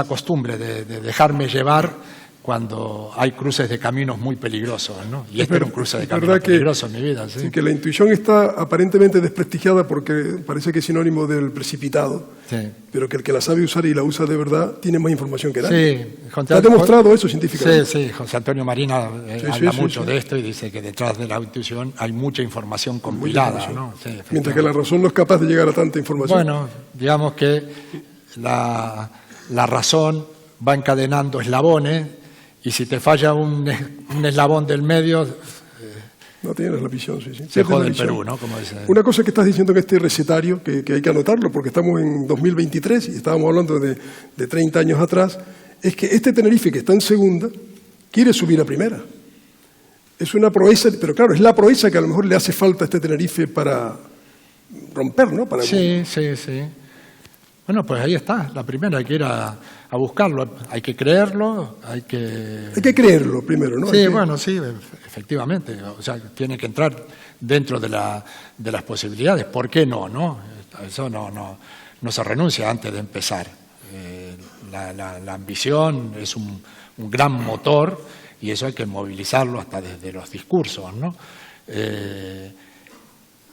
costumbre de dejarme llevar cuando hay cruces de caminos muy peligrosos, ¿no? Y este era un cruce de caminos peligroso en mi vida. ¿Sí? Sí, que la intuición está aparentemente desprestigiada porque parece que es sinónimo del precipitado, sí, pero que el que la sabe usar y la usa de verdad tiene más información que nadie. Sí, ha demostrado eso científicamente. Sí, José Antonio Marina habla mucho de esto y dice que detrás de la intuición hay mucha información compilada, ¿no? Sí, mientras que la razón no es capaz de llegar a tanta información. Bueno, digamos que la razón va encadenando eslabones. Y si te falla un eslabón del medio, no tienes la visión, sí. Se jode el Perú, ¿no? Como dice. Una cosa que estás diciendo en este recetario, que hay que anotarlo, porque estamos en 2023 y estábamos hablando de 30 años atrás, es que este Tenerife, que está en segunda, quiere subir a primera. Es una proeza, pero claro, es la proeza que a lo mejor le hace falta a este Tenerife para romper, ¿no? Sí. Bueno, pues ahí está, la primera, hay que ir a buscarlo, hay que creerlo, hay que creerlo primero, ¿no? Sí, bueno, sí, efectivamente, o sea, tiene que entrar dentro de las posibilidades, ¿por qué no? Eso no se renuncia antes de empezar. La ambición es un gran motor y eso hay que movilizarlo hasta desde los discursos, ¿no?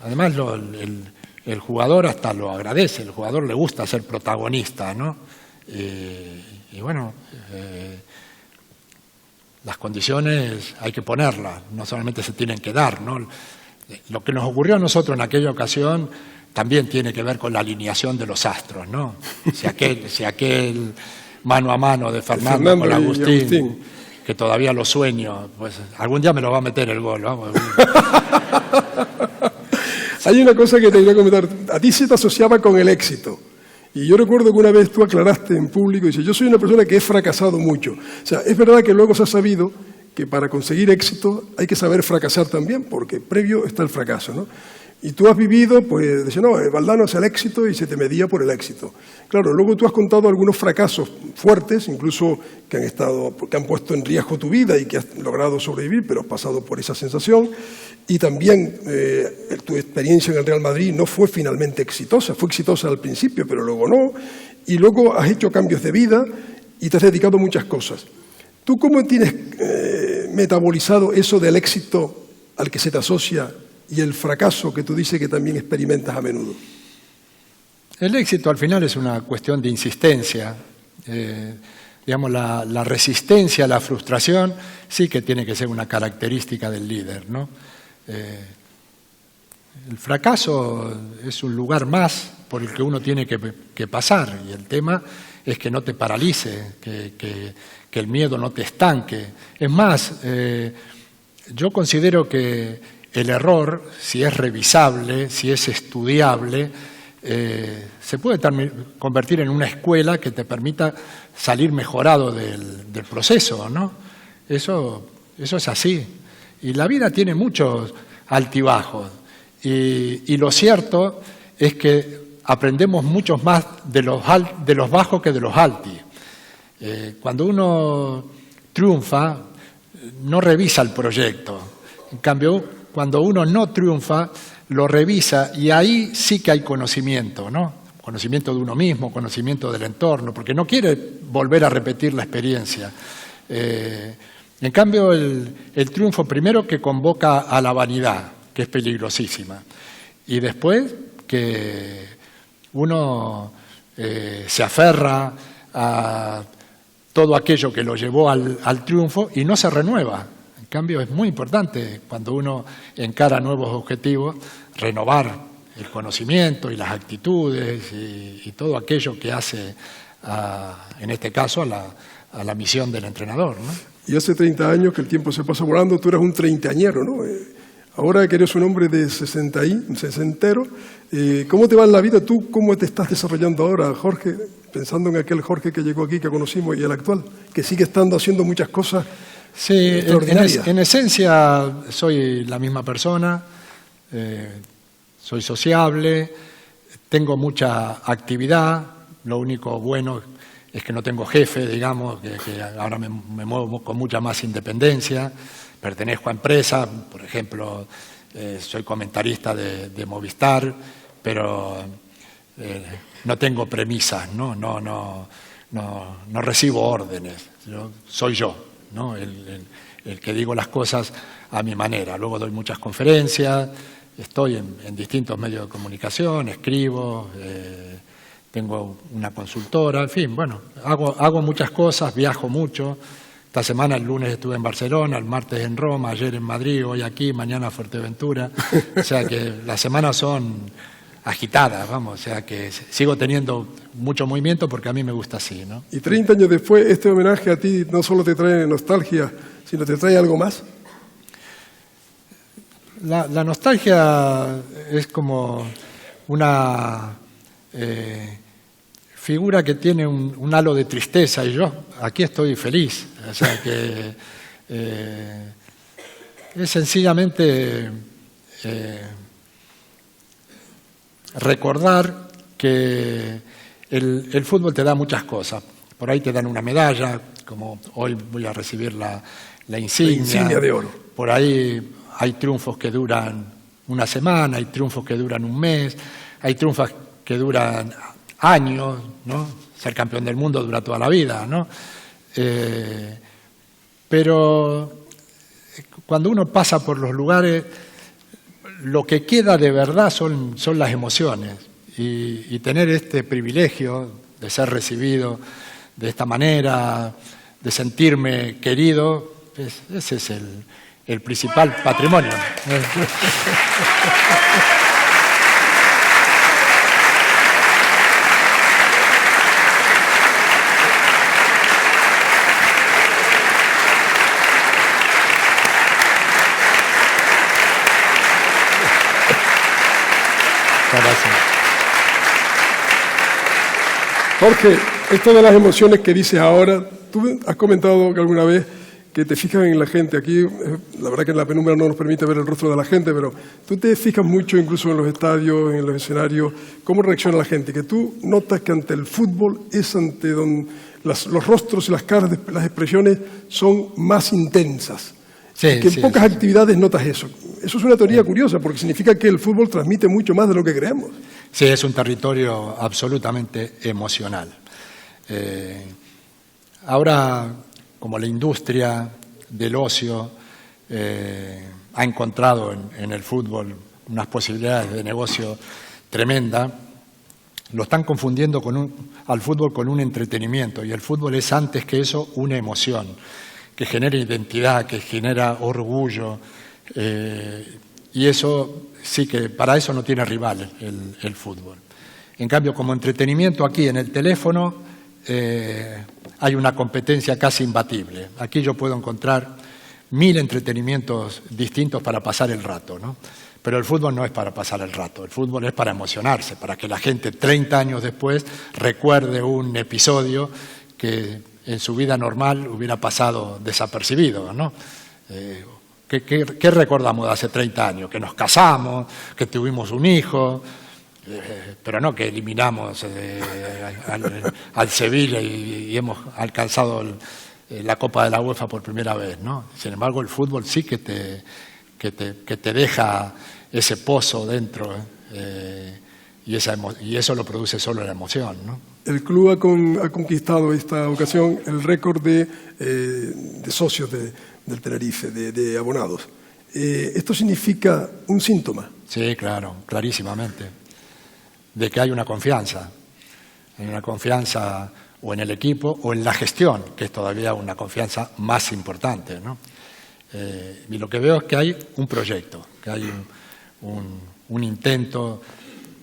Además, el jugador hasta lo agradece, el jugador le gusta ser protagonista, ¿no? Y bueno, las condiciones hay que ponerlas, no solamente se tienen que dar, ¿no? Lo que nos ocurrió a nosotros en aquella ocasión también tiene que ver con la alineación de los astros, ¿no? Si aquel mano a mano de Fernando con Agustín, que todavía lo sueño, pues algún día me lo va a meter el gol, vamos. Hay una cosa que te quería comentar. A ti se te asociaba con el éxito. Y yo recuerdo que una vez tú aclaraste en público y dices, yo soy una persona que he fracasado mucho. O sea, es verdad que luego se ha sabido que para conseguir éxito hay que saber fracasar también, porque previo está el fracaso, ¿no? Y tú has vivido, pues, decía, no, Valdano es el éxito y se te medía por el éxito. Claro, luego tú has contado algunos fracasos fuertes, incluso que han puesto en riesgo tu vida y que has logrado sobrevivir, pero has pasado por esa sensación. Y también tu experiencia en el Real Madrid no fue finalmente exitosa, fue exitosa al principio, pero luego no. Y luego has hecho cambios de vida y te has dedicado a muchas cosas. ¿Tú cómo tienes metabolizado eso del éxito al que se te asocia y el fracaso que tú dices que también experimentas a menudo? El éxito al final es una cuestión de insistencia. Digamos, la resistencia a la frustración sí que tiene que ser una característica del líder, ¿no? El fracaso es un lugar más por el que uno tiene que pasar y el tema es que no te paralice, que el miedo no te estanque. Es más, yo considero que el error, si es revisable, si es estudiable, se puede convertir en una escuela que te permita salir mejorado del proceso, ¿no? Eso es así. Y la vida tiene muchos altibajos. Y lo cierto es que aprendemos muchos más de los bajos que de los alti. Cuando uno triunfa, no revisa el proyecto. En cambio, cuando uno no triunfa, lo revisa y ahí sí que hay conocimiento, ¿no? Conocimiento de uno mismo, conocimiento del entorno, porque no quiere volver a repetir la experiencia. En cambio, el triunfo primero que convoca a la vanidad, que es peligrosísima, y después que uno se aferra a todo aquello que lo llevó al triunfo y no se renueva. En cambio, es muy importante cuando uno encara nuevos objetivos, renovar el conocimiento y las actitudes y todo aquello que hace, en este caso, a la misión del entrenador, ¿no? Y hace 30 años que el tiempo se pasa volando, tú eras un treintañero, ¿no? Ahora que eres un hombre de 60, ¿cómo te va en la vida? ¿Tú cómo te estás desarrollando ahora, Jorge? Pensando en aquel Jorge que llegó aquí, que conocimos, y el actual, que sigue estando haciendo muchas cosas extraordinarias. En esencia soy la misma persona, soy sociable, tengo mucha actividad, lo único bueno es que no tengo jefe, digamos, que ahora me muevo con mucha más independencia, pertenezco a empresas, por ejemplo, soy comentarista de Movistar, pero no tengo premisas, no recibo órdenes, soy yo, ¿no? El que digo las cosas a mi manera. Luego doy muchas conferencias, estoy en distintos medios de comunicación, escribo, tengo una consultora, en fin, bueno, hago muchas cosas, viajo mucho. Esta semana, el lunes estuve en Barcelona, el martes en Roma, ayer en Madrid, hoy aquí, mañana Fuerteventura. O sea que las semanas son agitadas, vamos, o sea que sigo teniendo mucho movimiento porque a mí me gusta así, ¿no? Y 30 años después, este homenaje a ti no solo te trae nostalgia, sino te trae algo más. La nostalgia es como una figura que tiene un halo de tristeza y yo aquí estoy feliz. O sea que es sencillamente recordar que el fútbol te da muchas cosas. Por ahí te dan una medalla, como hoy voy a recibir la insignia de oro. Por ahí hay triunfos que duran una semana, hay triunfos que duran un mes, hay triunfos que duran años, ¿no? Ser campeón del mundo dura toda la vida, ¿no? Pero cuando uno pasa por los lugares, lo que queda de verdad son las emociones. Y tener este privilegio de ser recibido de esta manera, de sentirme querido, ese es el principal patrimonio. Gracias. Jorge, esto de las emociones que dices ahora, tú has comentado que alguna vez que te fijas en la gente. Aquí, la verdad que en la penumbra no nos permite ver el rostro de la gente, pero tú te fijas mucho incluso en los estadios, en los escenarios, cómo reacciona la gente, que tú notas que ante el fútbol es ante donde los rostros y las caras, las expresiones son más intensas. Sí, que en pocas actividades notas eso. Eso es una teoría curiosa, porque significa que el fútbol transmite mucho más de lo que creemos. Sí, es un territorio absolutamente emocional. Ahora, como la industria del ocio ha encontrado en el fútbol unas posibilidades de negocio tremendas, lo están confundiendo al fútbol con un entretenimiento, y el fútbol es antes que eso una emoción que genera identidad, que genera orgullo, y eso sí que para eso no tiene rival el fútbol. En cambio, como entretenimiento aquí en el teléfono hay una competencia casi imbatible. Aquí yo puedo encontrar 1000 entretenimientos distintos para pasar el rato, ¿no? Pero el fútbol no es para pasar el rato, el fútbol es para emocionarse, para que la gente 30 años después recuerde un episodio que en su vida normal hubiera pasado desapercibido, ¿no? ¿Qué recordamos de hace 30 años? Que nos casamos, que tuvimos un hijo, pero no que eliminamos al Sevilla y hemos alcanzado la Copa de la UEFA por primera vez, ¿no? Sin embargo, el fútbol sí que te deja ese pozo dentro, y eso lo produce solo la emoción, ¿no? El club ha conquistado esta ocasión el récord de socios del Tenerife, de abonados. ¿Esto significa un síntoma? Sí, claro, clarísimamente, de que hay una confianza o en el equipo o en la gestión, que es todavía una confianza más importante, ¿no? Y lo que veo es que hay un proyecto, que hay un intento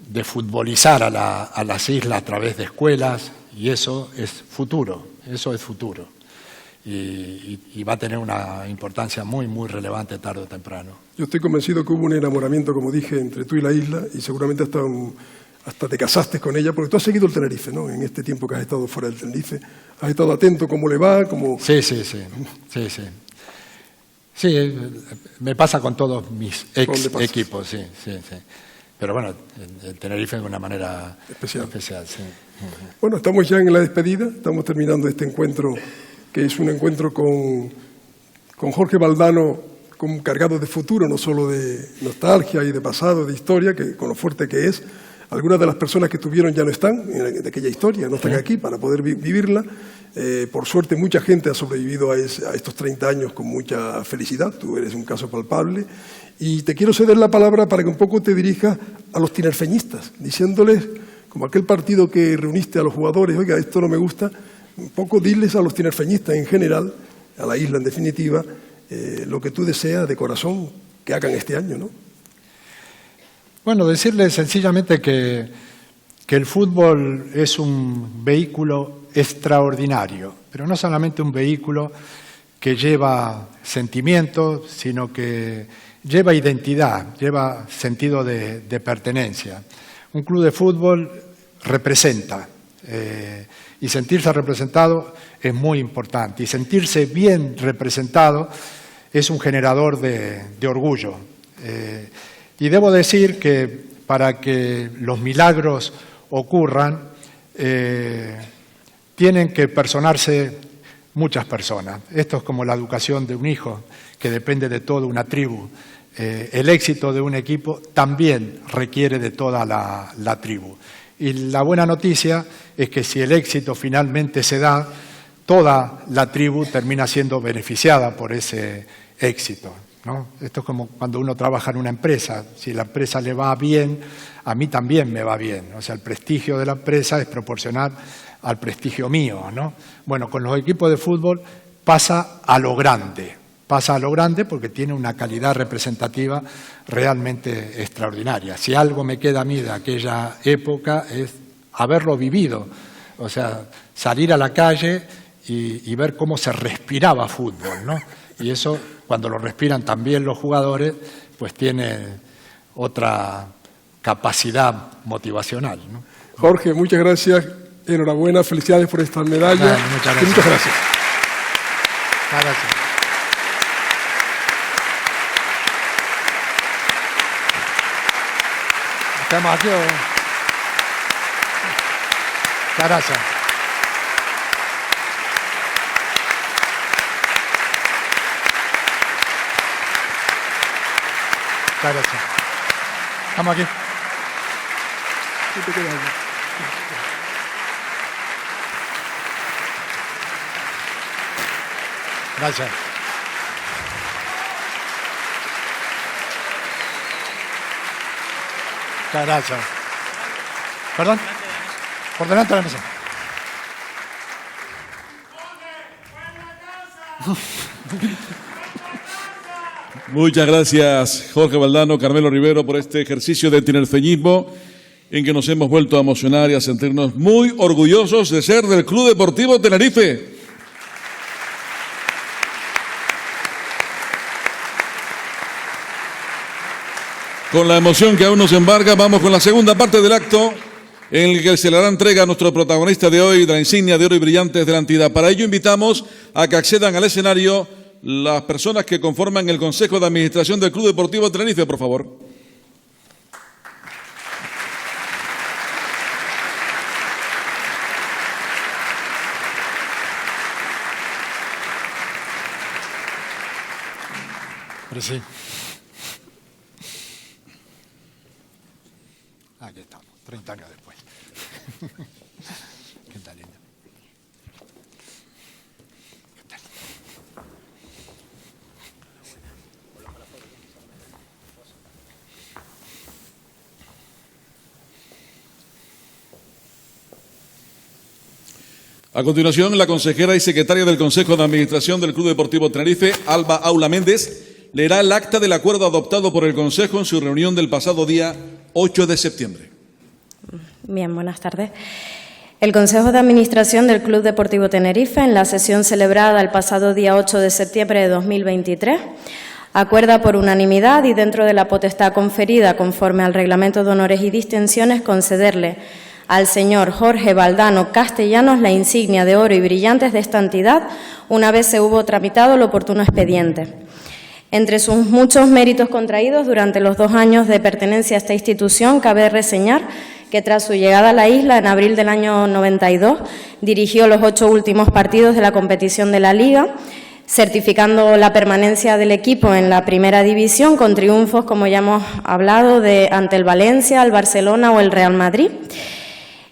de futbolizar a las islas a través de escuelas, y eso es futuro, y va a tener una importancia muy, muy relevante tarde o temprano. Yo estoy convencido que hubo un enamoramiento, como dije, entre tú y la isla, y seguramente hasta te casaste con ella, porque tú has seguido el Tenerife, ¿no? En este tiempo que has estado fuera del Tenerife, has estado atento cómo le va, cómo... Sí. Sí, me pasa con todos mis equipos, sí. Pero bueno, el Tenerife de una manera especial, sí. Bueno, estamos ya en la despedida, estamos terminando este encuentro, que es un encuentro con Jorge Valdano, cargado de futuro, no solo de nostalgia y de pasado, de historia, que con lo fuerte que es. Algunas de las personas que estuvieron ya no están de aquella historia, no están aquí para poder vivirla. Por suerte, mucha gente ha sobrevivido a estos 30 años con mucha felicidad. Tú eres un caso palpable. Y te quiero ceder la palabra para que un poco te dirijas a los tinerfeñistas, diciéndoles, como aquel partido que reuniste a los jugadores, oiga, esto no me gusta, un poco diles a los tinerfeñistas en general, a la isla en definitiva, lo que tú deseas de corazón que hagan este año, ¿no? Bueno, decirles sencillamente que el fútbol es un vehículo extraordinario, pero no solamente un vehículo que lleva sentimientos, sino que lleva identidad, lleva sentido de pertenencia. Un club de fútbol representa, y sentirse representado es muy importante, y sentirse bien representado es un generador de orgullo. Y debo decir que para que los milagros ocurran, tienen que personarse muchas personas. Esto es como la educación de un hijo, que depende de toda una tribu. El éxito de un equipo también requiere de toda la tribu. Y la buena noticia es que si el éxito finalmente se da, toda la tribu termina siendo beneficiada por ese éxito, ¿no? Esto es como cuando uno trabaja en una empresa. Si la empresa le va bien, a mí también me va bien. O sea, el prestigio de la empresa es proporcional al prestigio mío, ¿no? Bueno, con los equipos de fútbol pasa a lo grande porque tiene una calidad representativa realmente extraordinaria. Si algo me queda a mí de aquella época es haberlo vivido, o sea, salir a la calle y ver cómo se respiraba fútbol, ¿no? Y eso, cuando lo respiran también los jugadores, pues tiene otra capacidad motivacional, ¿no? Jorge, muchas gracias, enhorabuena, felicidades por esta medalla. Muchas gracias. Muchas gracias. Gracias. ¿Estamos aquí o...? Gracias. Gracias. Estamos aquí. Gracias. Gracias. ¿Perdón? Por delante de la mesa. Muchas gracias, Jorge Valdano, Carmelo Rivero, por este ejercicio de tinerfeñismo en que nos hemos vuelto a emocionar y a sentirnos muy orgullosos de ser del Club Deportivo Tenerife. Con la emoción que aún nos embarga, vamos con la segunda parte del acto, en el que se le hará entrega a nuestro protagonista de hoy de la insignia de oro y brillantes de la entidad. Para ello invitamos a que accedan al escenario las personas que conforman el Consejo de Administración del Club Deportivo Tenerife, por favor. Pero sí. Aquí estamos, 30 años después. Qué tal, lindo. ¿Qué tal? A continuación, la consejera y secretaria del Consejo de Administración del Club Deportivo Tenerife, Alba Aula Méndez, leerá el acta del acuerdo adoptado por el Consejo en su reunión del pasado día 8 de septiembre. Bien, buenas tardes. El Consejo de Administración del Club Deportivo Tenerife, en la sesión celebrada el pasado día 8 de septiembre de 2023, acuerda por unanimidad y dentro de la potestad conferida conforme al Reglamento de Honores y Distinciones concederle al señor Jorge Valdano Castellanos la insignia de oro y brillantes de esta entidad una vez se hubo tramitado el oportuno expediente. Entre sus muchos méritos contraídos durante los 2 años de pertenencia a esta institución, cabe reseñar que tras su llegada a la isla en abril del año 92, dirigió los 8 últimos partidos de la competición de la Liga, certificando la permanencia del equipo en la primera división con triunfos, como ya hemos hablado, ante el Valencia, el Barcelona o el Real Madrid.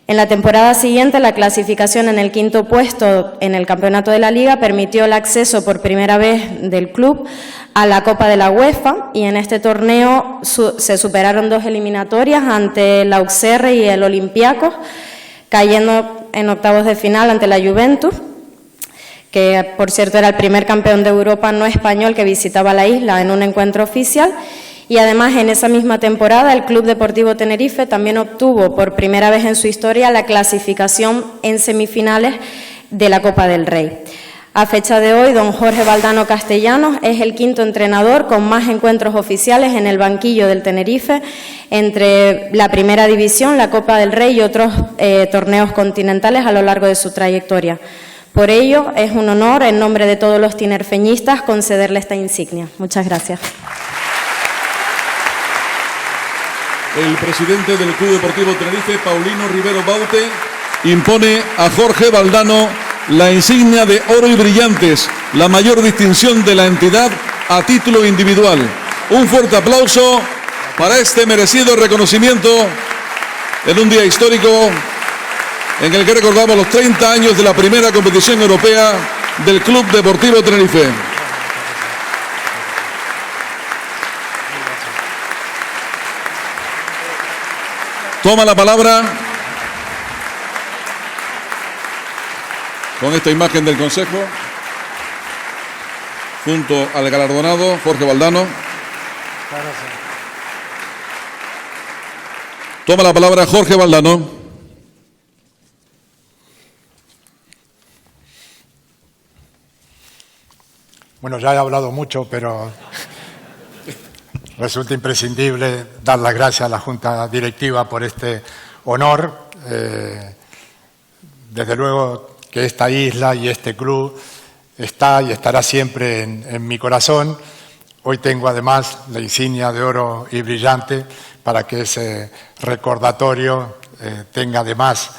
En la temporada siguiente, la clasificación en el 5º puesto en el campeonato de la Liga permitió el acceso por primera vez del club a la Copa de la UEFA y en este torneo se superaron 2 eliminatorias ante el Auxerre y el Olympiacos, cayendo en octavos de final ante la Juventus, que por cierto era el primer campeón de Europa no español que visitaba la isla en un encuentro oficial. Y además, en esa misma temporada, el Club Deportivo Tenerife también obtuvo por primera vez en su historia la clasificación en semifinales de la Copa del Rey. A fecha de hoy, don Jorge Valdano Castellanos es el 5º entrenador con más encuentros oficiales en el banquillo del Tenerife, entre la Primera División, la Copa del Rey y otros torneos continentales a lo largo de su trayectoria. Por ello, es un honor, en nombre de todos los tinerfeñistas, concederle esta insignia. Muchas gracias. El presidente del Club Deportivo Tenerife, Paulino Rivero Baute, impone a Jorge Valdano la insignia de oro y brillantes, la mayor distinción de la entidad a título individual. Un fuerte aplauso para este merecido reconocimiento en un día histórico en el que recordamos los 30 años de la primera competición europea del Club Deportivo Tenerife. Toma la palabra con esta imagen del Consejo junto al galardonado Jorge Valdano. Toma la palabra Jorge Valdano. Bueno, ya he hablado mucho, pero resulta imprescindible dar las gracias a la Junta Directiva por este honor. Desde luego que esta isla y este club está y estará siempre en mi corazón. Hoy tengo además la insignia de oro y brillante para que ese recordatorio tenga además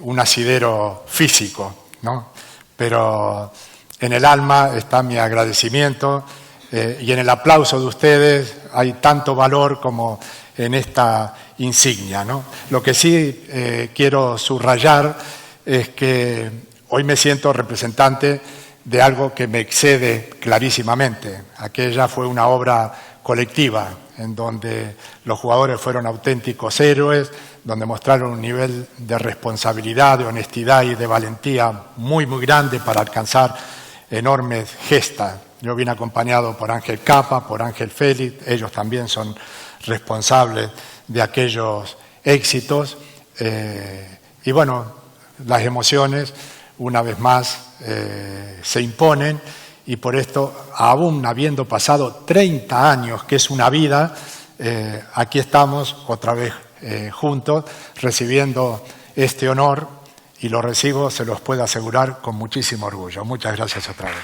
un asidero físico, ¿no? Pero en el alma está mi agradecimiento. Y en el aplauso de ustedes hay tanto valor como en esta insignia, ¿no? Lo que sí quiero subrayar es que hoy me siento representante de algo que me excede clarísimamente. Aquella fue una obra colectiva en donde los jugadores fueron auténticos héroes, donde mostraron un nivel de responsabilidad, de honestidad y de valentía muy, muy grande para alcanzar enormes gestas. Yo vine acompañado por Ángel Capa, por Ángel Félix, ellos también son responsables de aquellos éxitos. Y bueno, las emociones, una vez más, se imponen y por esto, aún habiendo pasado 30 años, que es una vida, aquí estamos otra vez juntos recibiendo este honor y lo recibo, se los puedo asegurar, con muchísimo orgullo. Muchas gracias otra vez.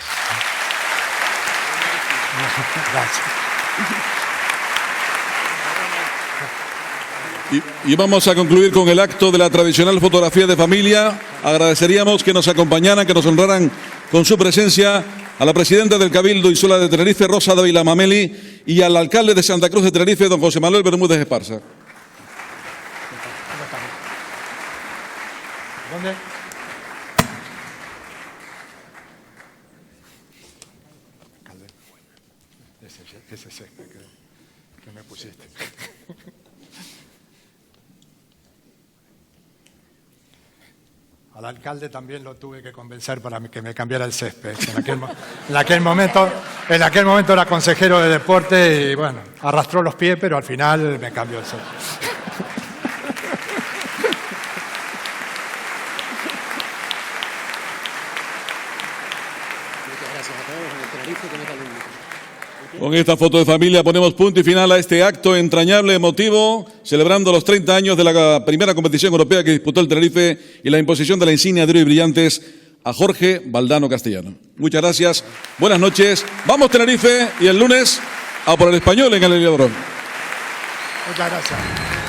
Gracias. Y vamos a concluir con el acto de la tradicional fotografía de familia. Agradeceríamos que nos acompañaran, que nos honraran con su presencia a la presidenta del Cabildo Insular de Tenerife, Rosa Dávila Mameli, y al alcalde de Santa Cruz de Tenerife, don José Manuel Bermúdez Esparza. ¿Dónde? Ese césped que me pusiste. Al alcalde también lo tuve que convencer para que me cambiara el césped. En aquel momento era consejero de deporte y bueno, arrastró los pies, pero al final me cambió el césped. Con esta foto de familia ponemos punto y final a este acto entrañable, emotivo, celebrando los 30 años de la primera competición europea que disputó el Tenerife y la imposición de la insignia de oro y brillantes a Jorge Valdano Castellano. Muchas gracias, buenas noches. Vamos Tenerife y el lunes a por el Español en el Heliodrome. Muchas gracias.